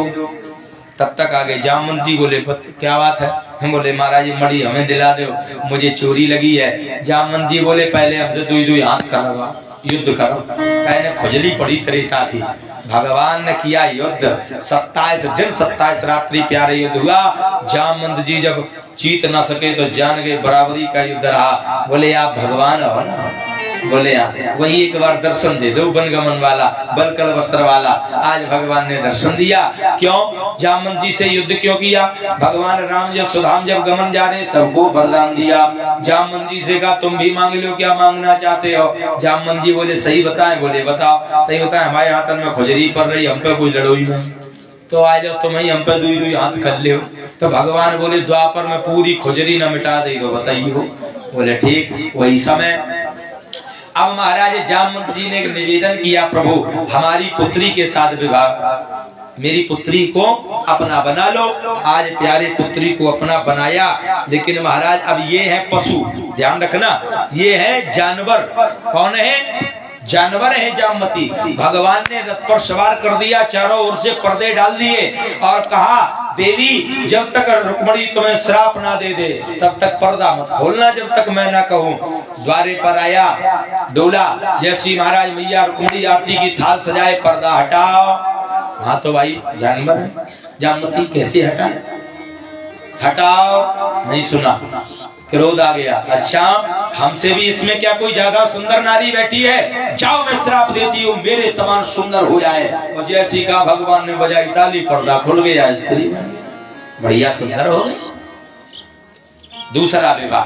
तब तक आ गए जामवंत जी। बोले क्या बात है? हम बोले महाराज मणि हमें दिला दो, मुझे चोरी लगी है। जामवंत जी बोले पहले हमसे 2 हाथ करवा, युद्ध करो। कहने खुजली पड़ी त्रेता की। भगवान ने किया युद्ध। 27 दिन 27 रात्रि प्यारे युद्ध हुआ। जामवंत जी जब जीत न सके तो जान गए बराबरी का युद्ध रहा। बोले आप भगवान हो ना? बोले वही एक बार दर्शन दे दो, बनगमन वाला, बलकल वस्त्र वाला। आज भगवान ने दर्शन दिया। क्यों? जामवंत जी से युद्ध क्यों किया? भगवान राम जब सुधाम जब गमन जा रहे सबको वरदान दिया। जामवंत जी से कहा तुम भी मांग लो, क्या मांगना चाहते हो? जामवंत जी बोले सही बताएं। बोले बताओ। सही बताएं। हमारे हाथ में खुजली पड़ रही, हम पे कोई लड़ोई नहीं, तो आ जाओ तुम ही हम पे 2 हाथ कर ले। तो भगवान बोले द्वापर में पूरी खुजली न मिटा दे तो बताइए। बोले ठीक। वही समय अब महाराज जामवंत जी ने एक निवेदन किया, प्रभु हमारी पुत्री के साथ विवाह, मेरी पुत्री को अपना बना लो। आज प्यारे पुत्री को अपना बनाया। लेकिन महाराज अब ये है पशु, ध्यान रखना, ये है जानवर। कौन है? जानवर है जामवती। भगवान ने रथ पर सवार कर दिया, चारों ओर से पर्दे डाल दिए और कहा देवी जब तक रुक्मणी तुम्हें श्राप ना दे दे तब तक पर्दा मत खोलना, जब तक मैं ना कहूँ। द्वारे पर आया, डोला। जैसी महाराज मैया रुक्मणी आरती की थाल सजाए, पर्दा हटाओ। हाँ तो भाई जानवर है, जामवती कैसे हटाओ? नहीं सुना, क्रोध आ गया। अच्छा हमसे भी इसमें क्या कोई ज्यादा सुंदर नारी बैठी है? जाओ मैं श्राप देती हूँ मेरे समान सुंदर हो जाए। और जैसी कहा भगवान ने बजाई ताली, पर्दा खुल गया। स्त्री बढ़िया सुंदर हो गई। दूसरा विवाह।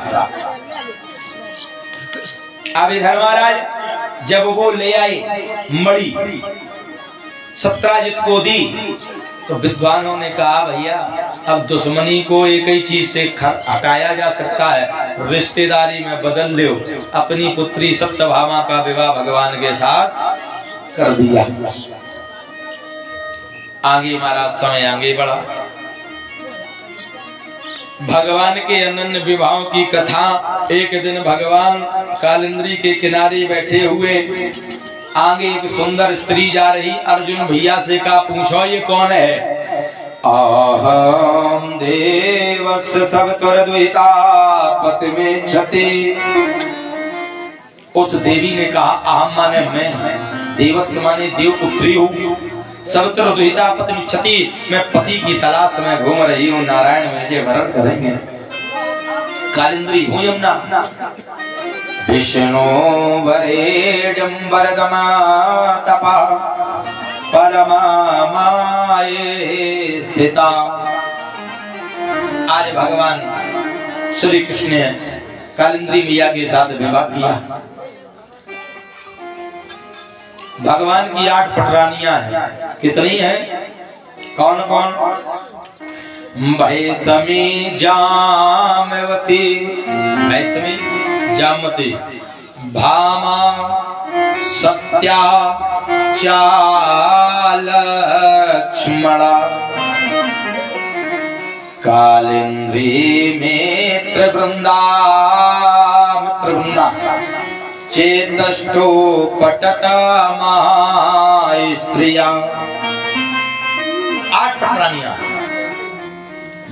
अब इधर महाराज जब वो ले आए मणि, सत्राजित को दी, तो विद्वानों ने कहा भैया अब दुश्मनी को एक ही चीज से हटाया जा सकता है, रिश्तेदारी में बदल दो। अपनी पुत्री सत्यभामा का विवाह भगवान के साथ कर दिया। आगे महाराज समय आगे बढ़ा। भगवान के अनन्य विवाहों की कथा। एक दिन भगवान कालिंद्री के किनारे बैठे हुए, आगे एक सुंदर स्त्री जा रही। अर्जुन भैया से कहा पूछो ये कौन है? अहम देवस सवतुर द्वैता पति में क्षति। उस देवी ने कहा अहम माने मैं, देवस माने देव पुत्री हूँ, सवतुर द्वैता पति में क्षति, मैं पति की तलाश में घूम रही हूँ। नारायण मुझे वरण करेंगे। कालिंद्री हूँ यमुना। विष्णु वरेडम्बरदमा तपा परमा माये स्थिता। आज भगवान श्री कृष्ण ने कालिंद्री मैया के साथ विवाह किया। भगवान की 8 पटरानियां हैं। कितनी है? कौन कौन? भैसमी जामवती, भैसमी जामवती, भामा सत्या चालक्ष्मणा, कालिंद्री मित्र वृंदा, चेतष्टो पटटा स्त्रिया। 8 पटरानियां।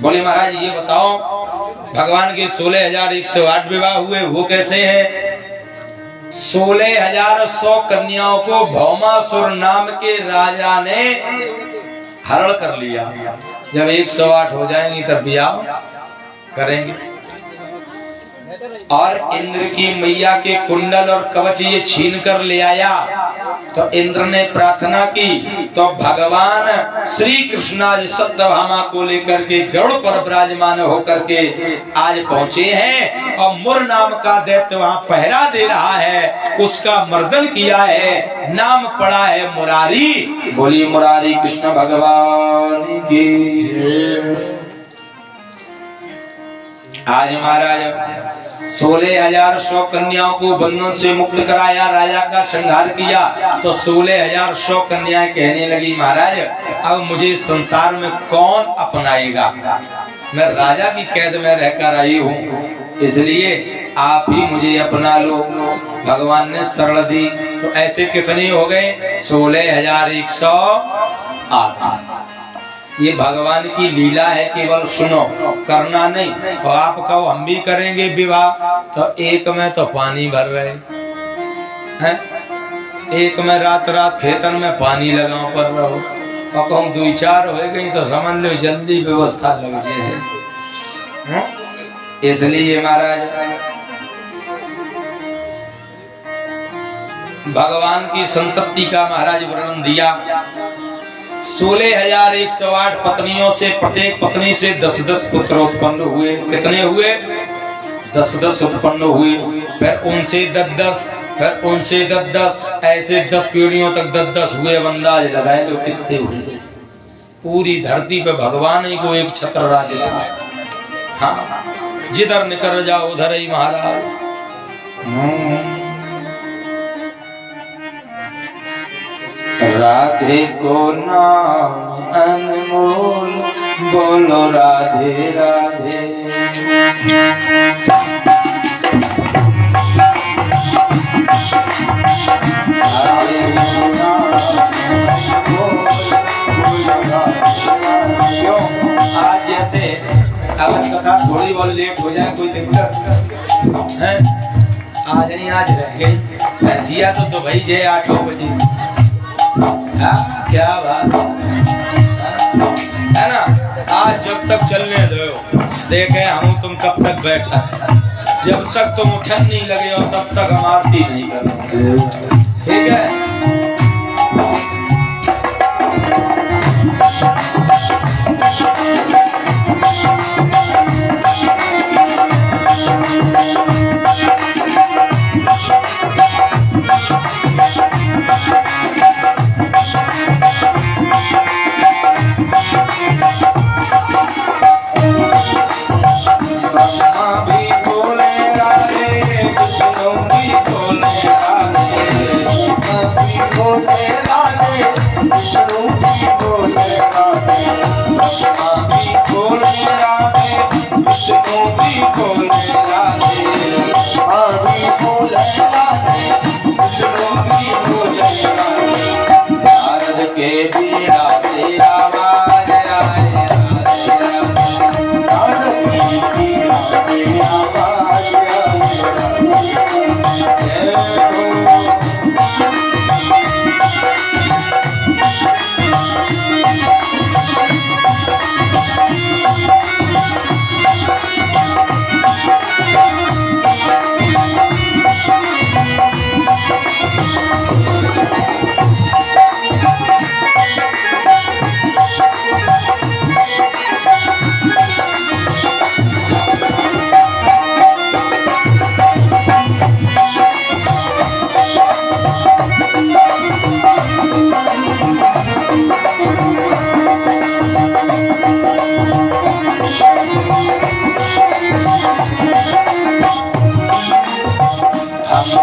बोले महाराज ये बताओ भगवान के 16,108 विवाह हुए वो कैसे है? 16,100 कन्याओं को भौमासुर नाम के राजा ने हरण कर लिया। जब 108 हो जाएंगी तब ब्याह करेंगे। और इंद्र की मैया के कुंडल और कवच ये छीन कर ले आया। तो इंद्र ने प्रार्थना की तो भगवान श्री कृष्ण आज सत्यभामा को लेकर के गरुड़ पर विराजमान होकर के आज पहुंचे हैं और मुर नाम का दैत्य वहां पहरा दे रहा है, उसका मर्दन किया है, नाम पड़ा है मुरारी। बोली मुरारी कृष्ण भगवान की। आज महाराज 16,100 कन्याओं को बंधन से मुक्त कराया, राजा का संहार किया। तो 16,100 कन्याएं कहने लगी महाराज अब मुझे संसार में कौन अपनाएगा, मैं राजा की कैद में रहकर आई हूँ, इसलिए आप ही मुझे अपना लो। भगवान ने शरण दी। तो ऐसे कितने हो गए? 16,108। ये भगवान की लीला है, केवल सुनो, करना नहीं। और आप कहो हम भी करेंगे विवाह, तो एक में तो पानी भर रहे हैं, एक में रात रात खेतन में पानी लगाओ पर रहो, और कहूँ 2-4 हो गई तो समझ लो जल्दी व्यवस्था लग जाए। इसलिए महाराज भगवान की संतति का महाराज वर्णन दिया। 16,108 पत्नियों से प्रत्येक पत्नी से 10-10 पुत्र उत्पन्न हुए। कितने हुए? 10-10 उत्पन्न हुए। फिर उनसे 10-10, फिर उनसे 10-10, ऐसे 10 पीढ़ियों तक 10-10 हुए। अंदाज लगाए लो कितने हुए। पूरी धरती पे भगवान ही को एक छत्र राज लगा। हाँ, जिधर निकल जाओ उधर ही महाराज। राधे को नाम अनमोल, बोलो राधे राधे। क्यों आज जैसे अगर कथा थोड़ी बहुत लेट हो जाए कोई दिक्कत है? आज नहीं, आज रह गई ऐसिया तो दुबई जे 8 बजे। क्या बात है ना? आज जब तक चलने दो, देखे हम तुम कब तक बैठा, जब तक तुम उठन नहीं लगे और तब तक हम आरती नहीं करेंगे। ठीक है?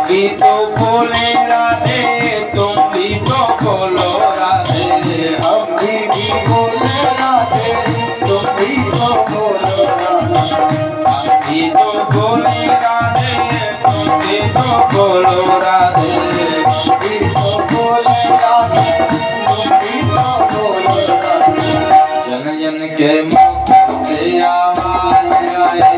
भी तो बोले राधे, तुम भी तो बोलो राधे। हम भी बोले राधे, तुम भी तो बोलो राधे। हम भी तो बोले राधे, तुम भी तो बोलो राधे। हम भी तो बोले राधे, तुम भी तो बोलो राधे। के मुख से आवाज आए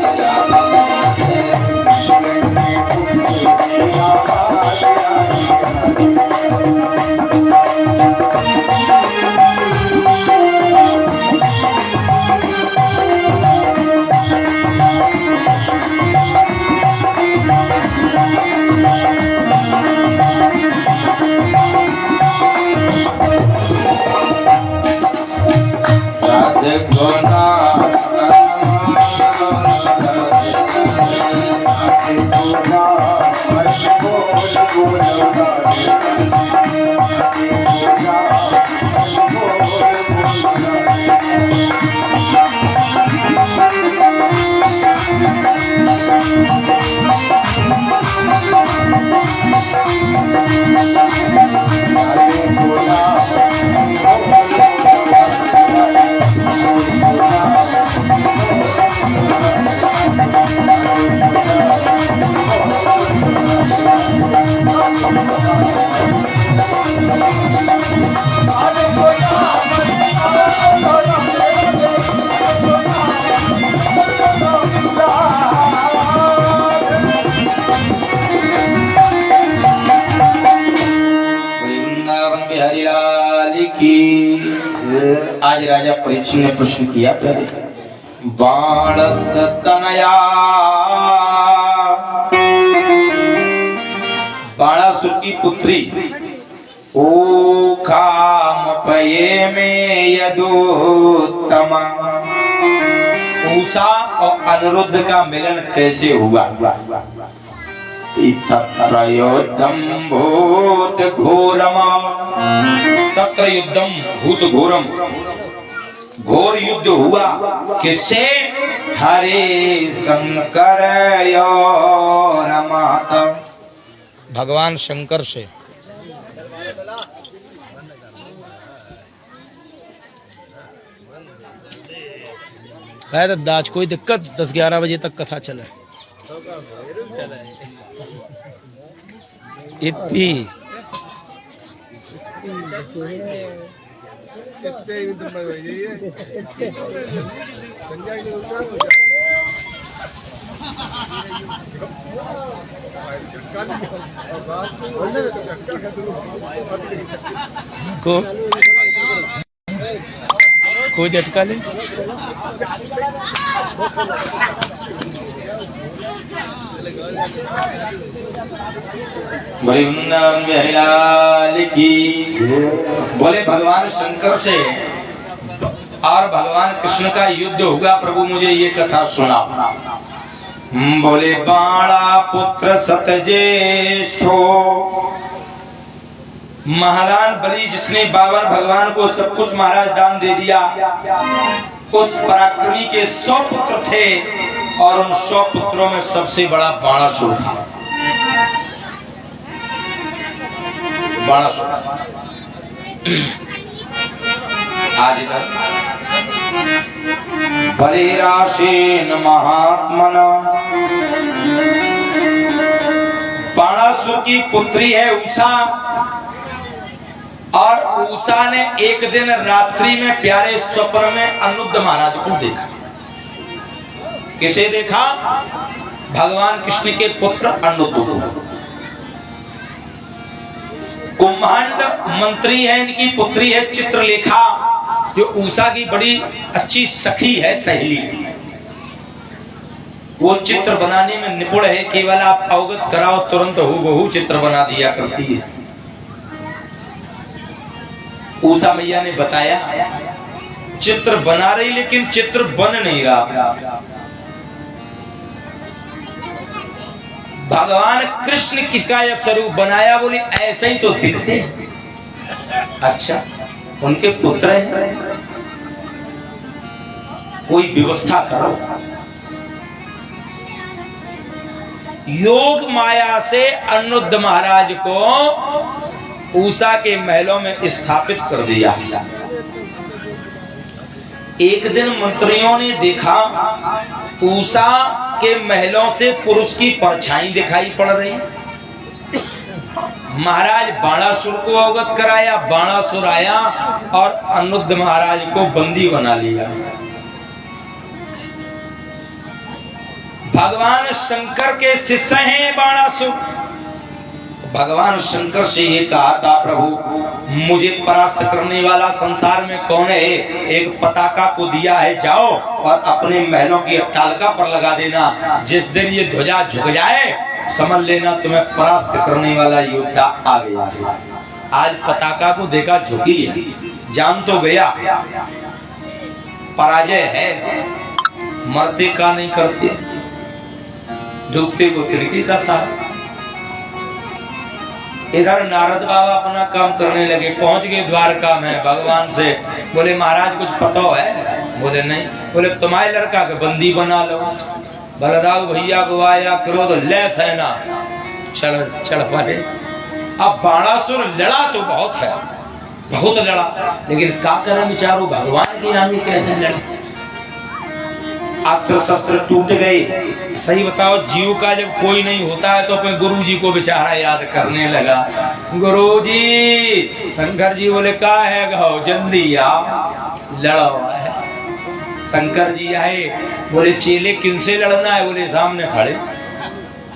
आज राजा परीक्षित ने प्रश्न किया, बाणस तनया बाणासुर की पुत्री ओ काम पये में यदोत्तमा, उषा और अनिरुद्ध का मिलन कैसे हुआ? तत्र युद्धम भूत घोरम, तत्र युद्धम भूत घोरम, घोर युद्ध हुआ किससे? हरे शंकर और माता, भगवान शंकर से। तो दाज कोई दिक्कत 10-11 बजे तक कथा चले इतनी को कोई झटका ले। वृंदावन बिहारी लाल की। बोले भगवान शंकर से और भगवान कृष्ण का युद्ध हुआ, प्रभु मुझे ये कथा सुना। बोले बाणा पुत्र सतज्येष्ठो, महाराज बलि जिसने भगवान को सब कुछ महाराज दान दे दिया, उस पराक्रमी के 100 पुत्र थे और उन 100 पुत्रों में सबसे बड़ा बाणासुर था। बाणासुर आज बलिराशेन महात्मना, बाणासुर की पुत्री है उषा, और उषा ने एक दिन रात्रि में प्यारे स्वप्न में अनिरुद्ध महाराज को देखा। किसे देखा? भगवान कृष्ण के पुत्र अनिरुद्ध को। कुंभांड मंत्री है, इनकी पुत्री है चित्रलेखा, जो उषा की बड़ी अच्छी सखी है, सहेली। वो चित्र बनाने में निपुण है, केवल आप अवगत कराओ तुरंत हूबहू चित्र बना दिया करती है। उषा मैया ने बताया चित्र बना रही, लेकिन चित्र बन नहीं रहा। भगवान कृष्ण किसका स्वरूप बनाया? बोली ऐसे ही तो दिखते। अच्छा, उनके पुत्र हैं, कोई व्यवस्था करो। योग माया से अनिरुद्ध महाराज को उषा के महलों में स्थापित कर दिया। एक दिन मंत्रियों ने देखा उषा के महलों से पुरुष की परछाई दिखाई पड़ रही। महाराज बाणासुर को अवगत कराया, बाणासुर आया और अनिरुद्ध महाराज को बंदी बना लिया। भगवान शंकर के शिष्य हैं बाणासुर। भगवान शंकर से ये कहा था, प्रभु मुझे परास्त करने वाला संसार में कौन है? एक पताका को दिया है, जाओ और अपने महलों की अट्टालिका पर लगा देना। जिस दिन ये ध्वजा झुक जाए समझ लेना तुम्हें परास्त करने वाला योद्धा आ गया। आज पताका को देखा झुकी है, जान तो गया, पराजय है। मरते का नहीं करते, डूबते को तिनके का साथ। इधर नारद बाबा अपना काम करने लगे, पहुंच गए द्वारका में भगवान से। बोले महाराज कुछ पता है? बोले नहीं। बोले तुम्हारे लड़का के बंदी बना लो। बलदाऊ भैया को आया क्रोध, ले सेना चढ़ पड़े। अब बाणासुर लड़ा तो बहुत है, बहुत लड़ा, लेकिन का करे बेचारो भगवान की रानी कैसे लड़े? अस्त्र शस्त्र टूट गए। सही बताओ, जीव का जब कोई नहीं होता है तो अपने गुरु जी को बेचारा याद करने लगा। गुरु जी, शंकर जी बोले का है गो, जल्दी आओ लड़ो है। शंकर जी आए, बोले चेले किनसे लड़ना है? बोले सामने खड़े।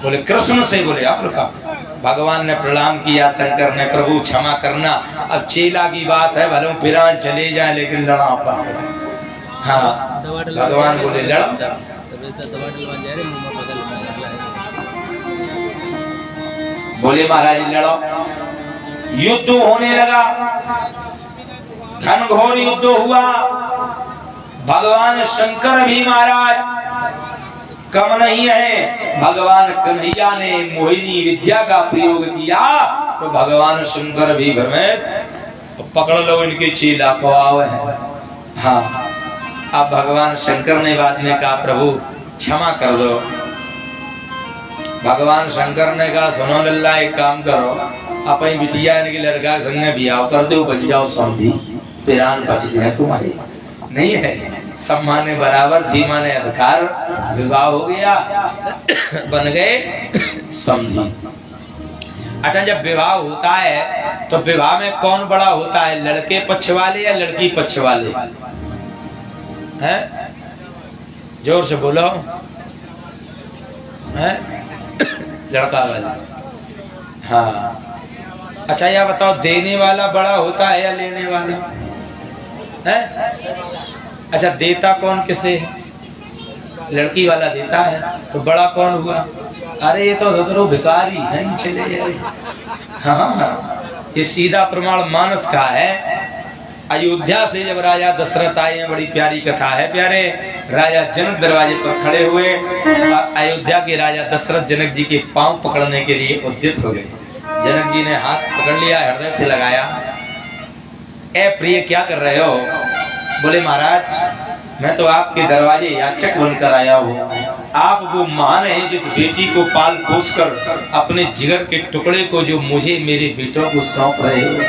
बोले कृष्ण से। बोले आप का। भगवान ने प्रणाम किया, शंकर ने प्रभु क्षमा करना, अब चेला की बात है, भले पिरान चले जाए लेकिन लड़ा पाए। हाँ, भगवान बोले लड़ो। बोले महाराज लड़ो। युद्ध होने लगा, घनघोर युद्ध हुआ। भगवान शंकर भी महाराज कम नहीं है। भगवान कन्हैया ने मोहिनी विद्या का प्रयोग किया तो भगवान शंकर भी भ्रमित, पकड़ लो इनके चेला को आवे है। हाँ, अब भगवान शंकर ने बाद में कहा प्रभु क्षमा कर दो। भगवान शंकर ने कहा सुनो लल्ला, एक काम करो, अपनी बिटिया इनके लड़का संग में बियाह कर दो, बन जाओ समझी, पिरान बच जाए तुम्हारे। नहीं है, सम्मान बराबर, धीमा ने अधिकार, विवाह हो गया, बन गए समझी। अच्छा, जब विवाह होता है तो विवाह में कौन बड़ा होता है? लड़के पक्ष वाले या लड़की पक्ष वाले? हैं? जोर से बोलो। हैं? लड़का वाला। हाँ। अच्छा यह बताओ, देने वाला बड़ा होता है या लेने वाला? हैं? अच्छा, देता कौन किसे है? लड़की वाला देता है, तो बड़ा कौन हुआ? अरे ये तो सदरो भिखारी है, चले जाए। हाँ, ये सीधा प्रमाण मानस का है। अयोध्या से जब राजा दशरथ आए हैं, बड़ी प्यारी कथा है प्यारे। राजा जनक दरवाजे पर खड़े हुए, अयोध्या के राजा दशरथ जनक जी के पांव पकड़ने के लिए उद्यत हो गए। जनक जी ने हाथ पकड़ लिया, हृदय से लगाया। ए प्रिय, क्या कर रहे हो? बोले महाराज मैं तो आपके दरवाजे याचक बनकर आया हूँ। आप वो महान है जिस बेटी को पाल पोस कर अपने जिगर के टुकड़े को जो मुझे मेरे बेटों को सौंप रहे हो।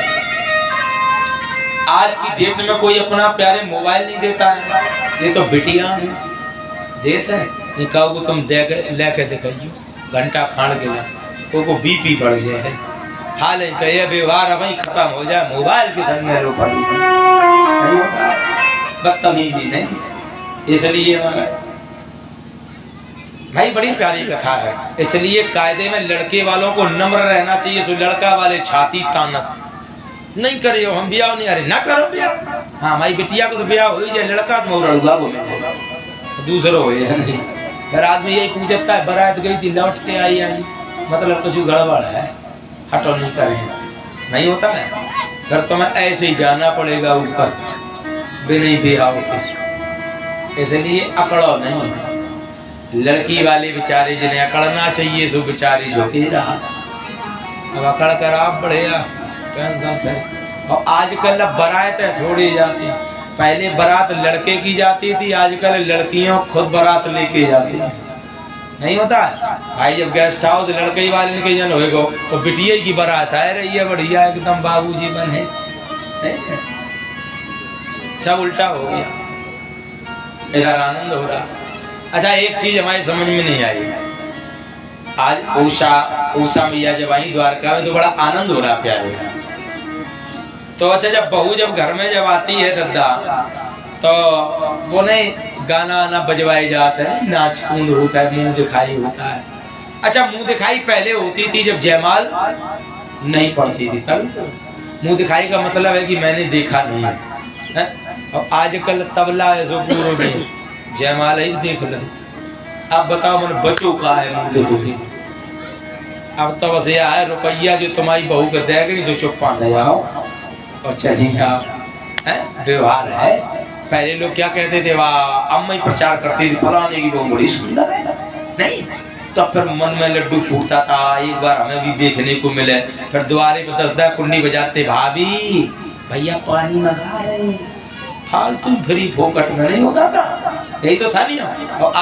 आज की डेट में कोई अपना प्यारे मोबाइल नहीं देता है, ये तो बिटिया है देता है। ये कहो तुम लेके दिखाइयो, घंटा खाड़ के को बीपी बढ़ जाए। हाल है व्यवहार अब खत्म हो जाए, मोबाइल के संग में रोक नहीं होता, बदतमीजी नहीं। इसलिए भाई बड़ी प्यारी कथा है। इसलिए कायदे में लड़के वालों को नम्र रहना चाहिए। तो लड़का वाले छाती तानत नहीं करियो, हम ब्याह नहीं, अरे ना करो ब्याह। हाँ भाई बिटिया को तो ब्याह हो जाए, लड़का तो मोरड़ुआ बोले दूसरो हो नहीं। फिर आदमी यही पूछता है बारात गई थी लौट के आई, मतलब कुछ गड़बड़ है, हटो नहीं करें, नहीं होता है। फिर तुम्हें ऐसे ही जाना पड़ेगा ऊपर बिना ब्याह के। इसलिए अकड़ो नहीं। लड़की वाले बेचारे जिन्हें अकड़ना चाहिए सो बेचारे झोंके रहा। अब अकड़ कर आप बढ़ेगा और आजकल अब बारातें छोड़ी जाती। पहले बारात लड़के की जाती थी, आजकल लड़कियों खुद बारात लेके जाती है। नहीं होता है भाई, जब गेस्ट हाउस लड़के वाले के जन होएगो तो बिटिया की बारात आए रही है, बढ़िया एकदम बाबूजी बने। सब उल्टा हो गया, इधर आनंद हो रहा। अच्छा एक चीज हमारी समझ में नहीं आई, आज उषा मैया जब आई द्वारका में तो बड़ा आनंद हो रहा प्यारे। तो अच्छा जब बहू जब घर में जब आती है दद्दा तो वो नहीं गाना ना बजवाए जाते हैं, नाच कूद होता है, मुंह दिखाई होता है। अच्छा, मुंह दिखाई पहले होती थी जब जयमाल नहीं पड़ती थी, तब तो मुंह दिखाई का मतलब है कि मैंने देखा नहीं है। और आजकल तबला ऐसो पूर्व में जयमाल ही देख ले। अब बताओ मन बचो का है मुंह देखोगे। अब तो बस यह है रुपया जो तुम्हारी बहू को देगी जो चुप पा जाओ और चलिए आप, व्यवहार है। पहले लोग क्या कहते थे, वाह अम्मा ही प्रचार करती थी फलाने की बहू बड़ी सुंदर है, नहीं तो फिर मन में लड्डू फूटता था, एक बार हमें भी देखने को मिले। फिर द्वारे पे 10 कुंडी बजाते, भाभी भैया पानी मंगा रहे, फालतू फ्री फोकट में नहीं होता था, यही तो था नहीं। और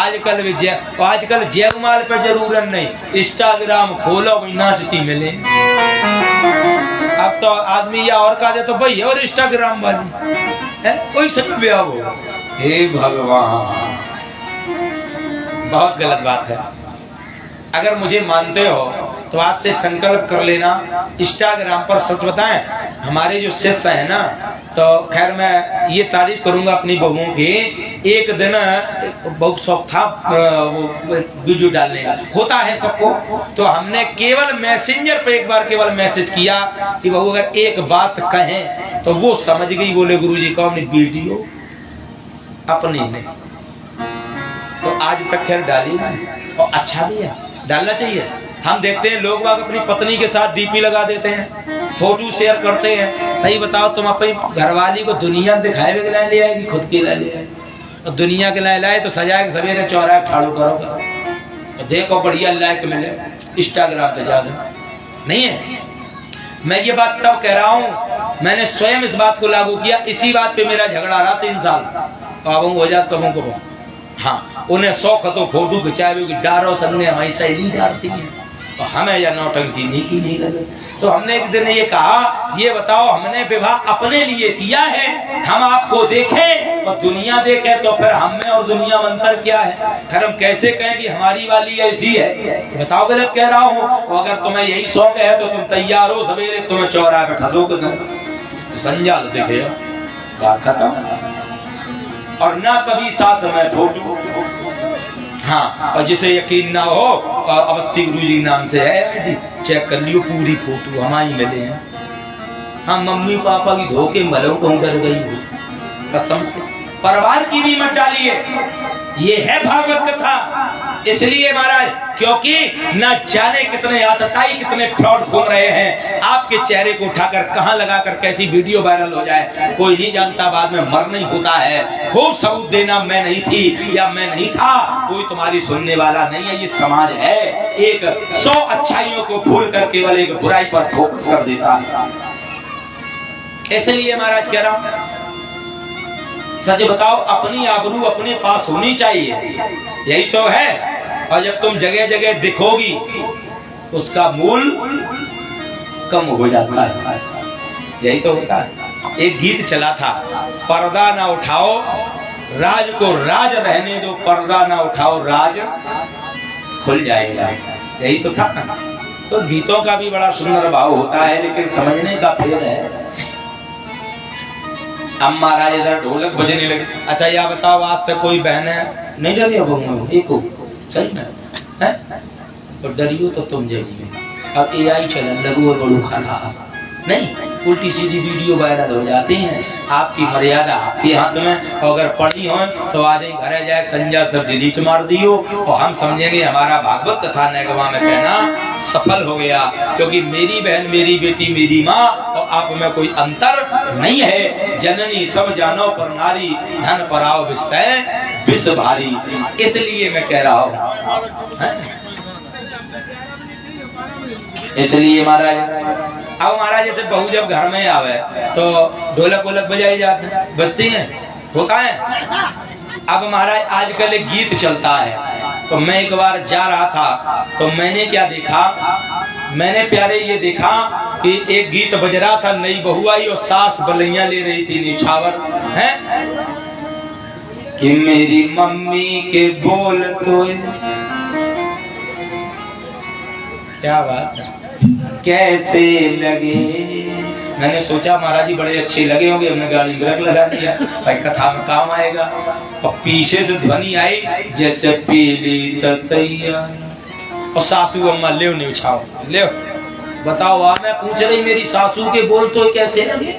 आजकल जयमाल पे जरूरत नहीं, इंस्टाग्राम खोलो वही नाचती मिले। अब तो आदमी या और कहा तो भाई और इंस्टाग्राम वाली है, कोई सब ब्याह हो। हे भगवान, बहुत गलत बात है। अगर मुझे मानते हो तो आज से संकल्प कर लेना, इंस्टाग्राम पर सच बताएं हमारे जो शिष्य है ना, तो खैर मैं ये तारीफ करूंगा अपनी बहुओं की। एक दिन बहुत शौक था वो वीडियो डालने का, होता है सबको, तो हमने केवल मैसेंजर पे एक बार केवल मैसेज किया कि बहू अगर एक बात कहें तो वो समझ गई। बोले गुरुजी कौन वीडियो अपनी नहीं, तो आज तक खैर डाली नहीं, और अच्छा भी है, डालना चाहिए। हम देखते हैं लोग बाग अपनी पत्नी के साथ डीपी लगा देते हैं, फोटो शेयर करते हैं। सही बताओ, तुम अपनी घरवाली को दुनिया दिखाए के लाए ले आएगी, खुद के लाए ले आएगी, और दुनिया के लाए तो सजाए सवेरे चौराहे ठाड़ू करो, देखो बढ़िया लाइक मिले। इंस्टाग्राम पे ज्यादा नहीं है। मैं ये बात तब कह रहा हूँ, मैंने स्वयं इस बात को लागू किया। इसी बात पे मेरा झगड़ा रहा 3 साल, अब हो जात कबों को। हाँ, उन्हें शौक तो फोटो खिंचावे, डारो संगे हमारी सहेली डालती है, और हमें या नौटंकी नहीं करे। तो हमने एक दिन ये कहा, ये बताओ हमने विवाह अपने लिए किया है, हम आपको देखें और दुनिया देखे, तो फिर हम में और दुनिया में अंतर क्या है? फिर हम कैसे कहें कि हमारी वाली ऐसी है? बताओ गलत कह रहा हूँ? अगर तुम्हें यही शौक है तो तुम तैयार हो, सवेरे तुम्हें चौराहे पे ठसो संजाल देखे, बात खत्म। और ना कभी साथ में फोटो। हाँ, और जिसे यकीन ना हो, अवस्थी गुरुजी नाम से है, चेक कर लियो, पूरी फोटो हमारी मिले हैं। हाँ, मम्मी पापा की धोखे मलो कहूँ डर गई हो, कसम से। परिवार की भी मत डालिए, ये है भागवत कथा। इसलिए महाराज, क्योंकि न जाने कितने आतताई, कितने फ्रॉड घूम रहे हैं, आपके चेहरे को उठाकर कहां लगाकर कैसी वीडियो वायरल हो जाए कोई नहीं जानता। बाद में मरना ही होता है। खूब सबूत देना, मैं नहीं थी या मैं नहीं था, कोई तुम्हारी सुनने वाला नहीं है। ये समाज है, एक 100 अच्छाइयों को भूल कर केवल एक बुराई पर फोकस कर देता है। इसलिए महाराज कह रहा हूं, सच बताओ, अपनी आबरू अपने पास होनी चाहिए, यही तो है। और जब तुम जगह जगह दिखोगी, उसका मूल कम हो जाता है, यही तो होता है। एक गीत चला था, पर्दा ना उठाओ राज को राज रहने दो, पर्दा ना उठाओ राज खुल जाएगा, यही तो था। तो गीतों का भी बड़ा सुंदर भाव होता है, लेकिन समझने का फेर है। अब महाराज इधर ढोलक बजने लगे। अच्छा यह बताओ, आज से कोई बहन नहीं डरी? अब एक सही है, और डरियो तो तुम जरिए। अब AI चलन लगू और बड़ू खाना नहीं, उल्टी सीधी वीडियो वायरल हो जाती हैं। आपकी मर्यादा आपके हाथ में, और अगर पढ़ी हो तो आज ही घर जाए संजय सब डिलीट मार दियो, और हम समझेंगे हमारा भागवत कथा नगवा में कहना सफल हो गया। क्योंकि मेरी बहन, मेरी बेटी, मेरी माँ और आप में कोई अंतर नहीं है। जननी सब जानो पर नारी, धन पराओ विस्तय विष भारी। इसलिए मैं कह रहा हूँ, इसलिए महाराज, अब महाराज जैसे बहू जब घर में आवे तो ढोलक वोलक बजाई जाते हैं, बजती हैं, होता है। अब महाराज आजकल एक गीत चलता है, तो मैं एक बार जा रहा था, तो मैंने क्या देखा, मैंने प्यारे ये देखा कि एक गीत बज रहा था, नई बहू आई और सास बलैया ले रही थी निछावर है कि मेरी मम्मी के बोल तो क्या बात है, कैसे लगे मैंने सोचा महाराज जी बड़े अच्छे लगे होंगे, हमने गाड़ी ब्रेक लगा दिया, भाई कथा में काम आएगा। और पीछे से ध्वनि आई जैसे पीली ततैया, और सासू अम्मा ले न्यौछावर, ले बताओ। आप मैं पूछ रही मेरी सासू के बोल तो कैसे लगे,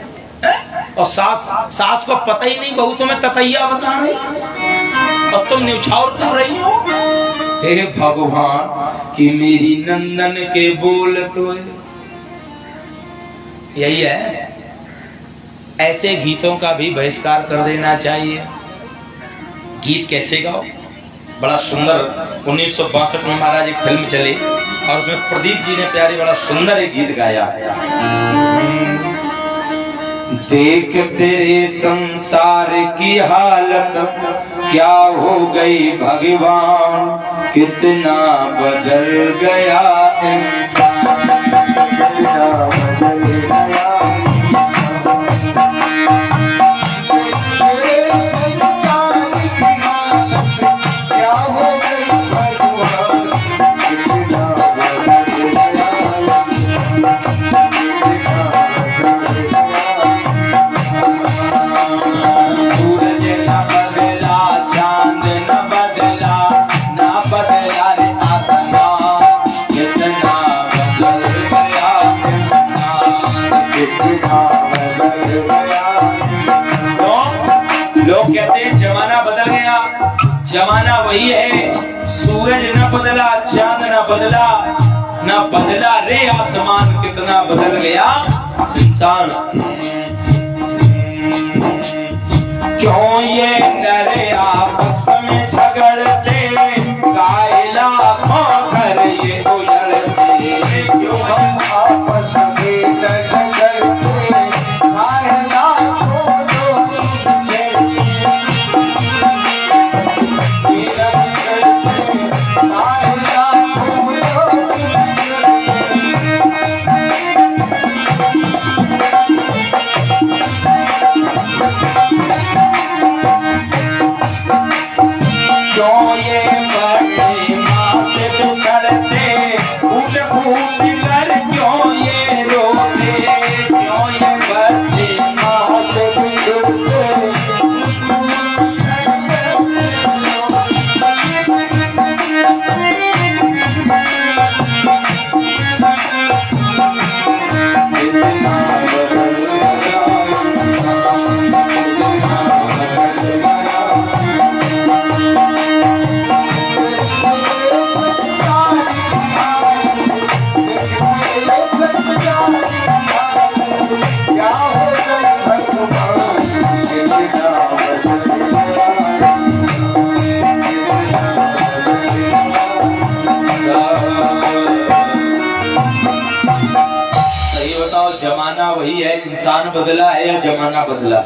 और सास को पता ही नहीं बहू तुम्हें ततैया बता रही, और तुम न्यौछावर कर रही हो। हे भगवान कि मेरी नंदन के बोल तो यही है। ऐसे गीतों का भी बहिष्कार कर देना चाहिए। गीत कैसे गाओ, बड़ा सुंदर 1962 में महाराज एक फिल्म चली और उसमें प्रदीप जी ने प्यारी बड़ा सुंदर एक गीत गाया। देख तेरे संसार की हालत क्या हो गई भगवान, कितना बदल गया इंसान, कितना बदल गया। लोग कहते हैं जमाना बदल गया, जमाना वही है। सूरज न बदला, चांद न बदला, न बदला रे आसमान, कितना बदल गया इंसान। क्यों ये नरे आपस में झगड़ते, कायला खोकर ये उलझते, क्यों हम आपस में झगड़ते, कायला जमाना वही है, इंसान बदला है या जमाना बदला?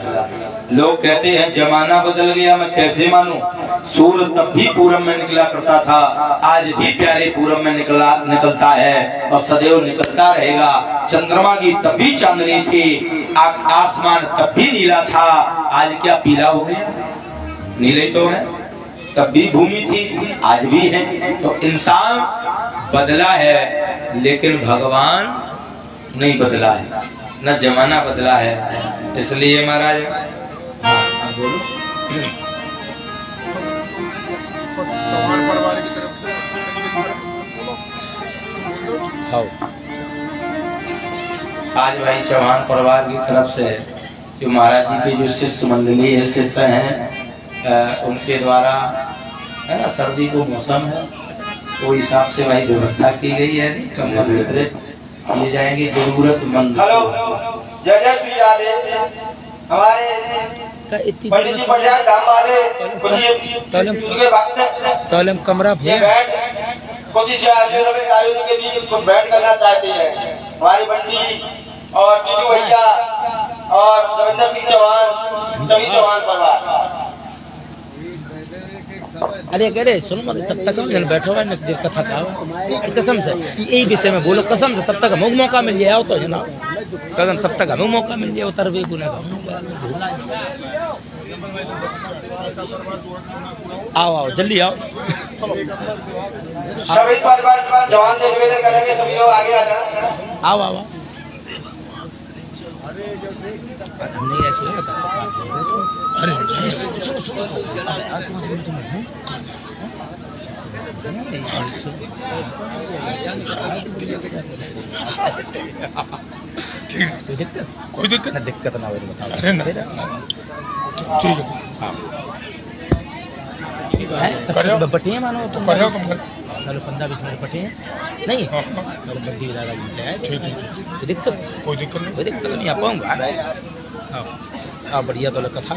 लोग कहते हैं जमाना बदल गया, मैं कैसे मानूं? सूरज तब भी पूरब में निकला करता था, आज भी प्यारे पूरब में निकलता है और सदैव निकलता रहेगा। चंद्रमा की तब भी चांदनी थी, आसमान तब भी नीला था, आज क्या पीला हो गया? नीले तो है, तब भी भूमि थी, आज भी है। तो इंसान बदला है लेकिन भगवान नहीं बदला है, न जमाना बदला है। इसलिए महाराज बोलो। आज भाई चौहान परिवार की तरफ से जो महाराज जी की जो शिष्य मंडली है, शिष्य हैं, उनके द्वारा है ना, सर्दी को मौसम है, वो हिसाब से भाई व्यवस्था की गई है। कम्बल वितरित किए जाएंगे जरूरतमंद। हेलो, जय जय श्री राधे। हमारे पंडित जी बढ़िया काम वाले कुछ कमरा कुछ आयु के लिए उसको बैठ करना चाहते हैं। हमारी बंटी और टीनू भैया और रविंदर सिंह चौहान, सभी चौहान परिवार। अरे अरे सुनो मत, तब तक बैठो देर कथा का कसम से यही विषय में बोलो, कसम से तब तक हमें मौका मिल जाए तो है ना, कसम तब तक हमें मौका मिल जाए उतर भी गुना। आओ आओ जल्दी आओ। सभी परिवार जवान से निवेदन करेंगे, सभी लोग आगे आ जाए। आओ आओ नहीं ऐसे हो जाता। अरे ठीक है, कोई दिक्कत कोई दिक्कत ना, दिक्कत ना हो तो बताओ। अरे ना ठीक है हाँ बटे हैं मानो तुम कर तुम कर 15-20 मिनट बटे हैं नहीं हाँ हाँ मेरे बड्डी दादा जी से आए ठीक ठीक कोई दिक्कत कोई दिक्कत नहीं नहीं आ पाऊंगा। हाँ बढ़िया तो कथा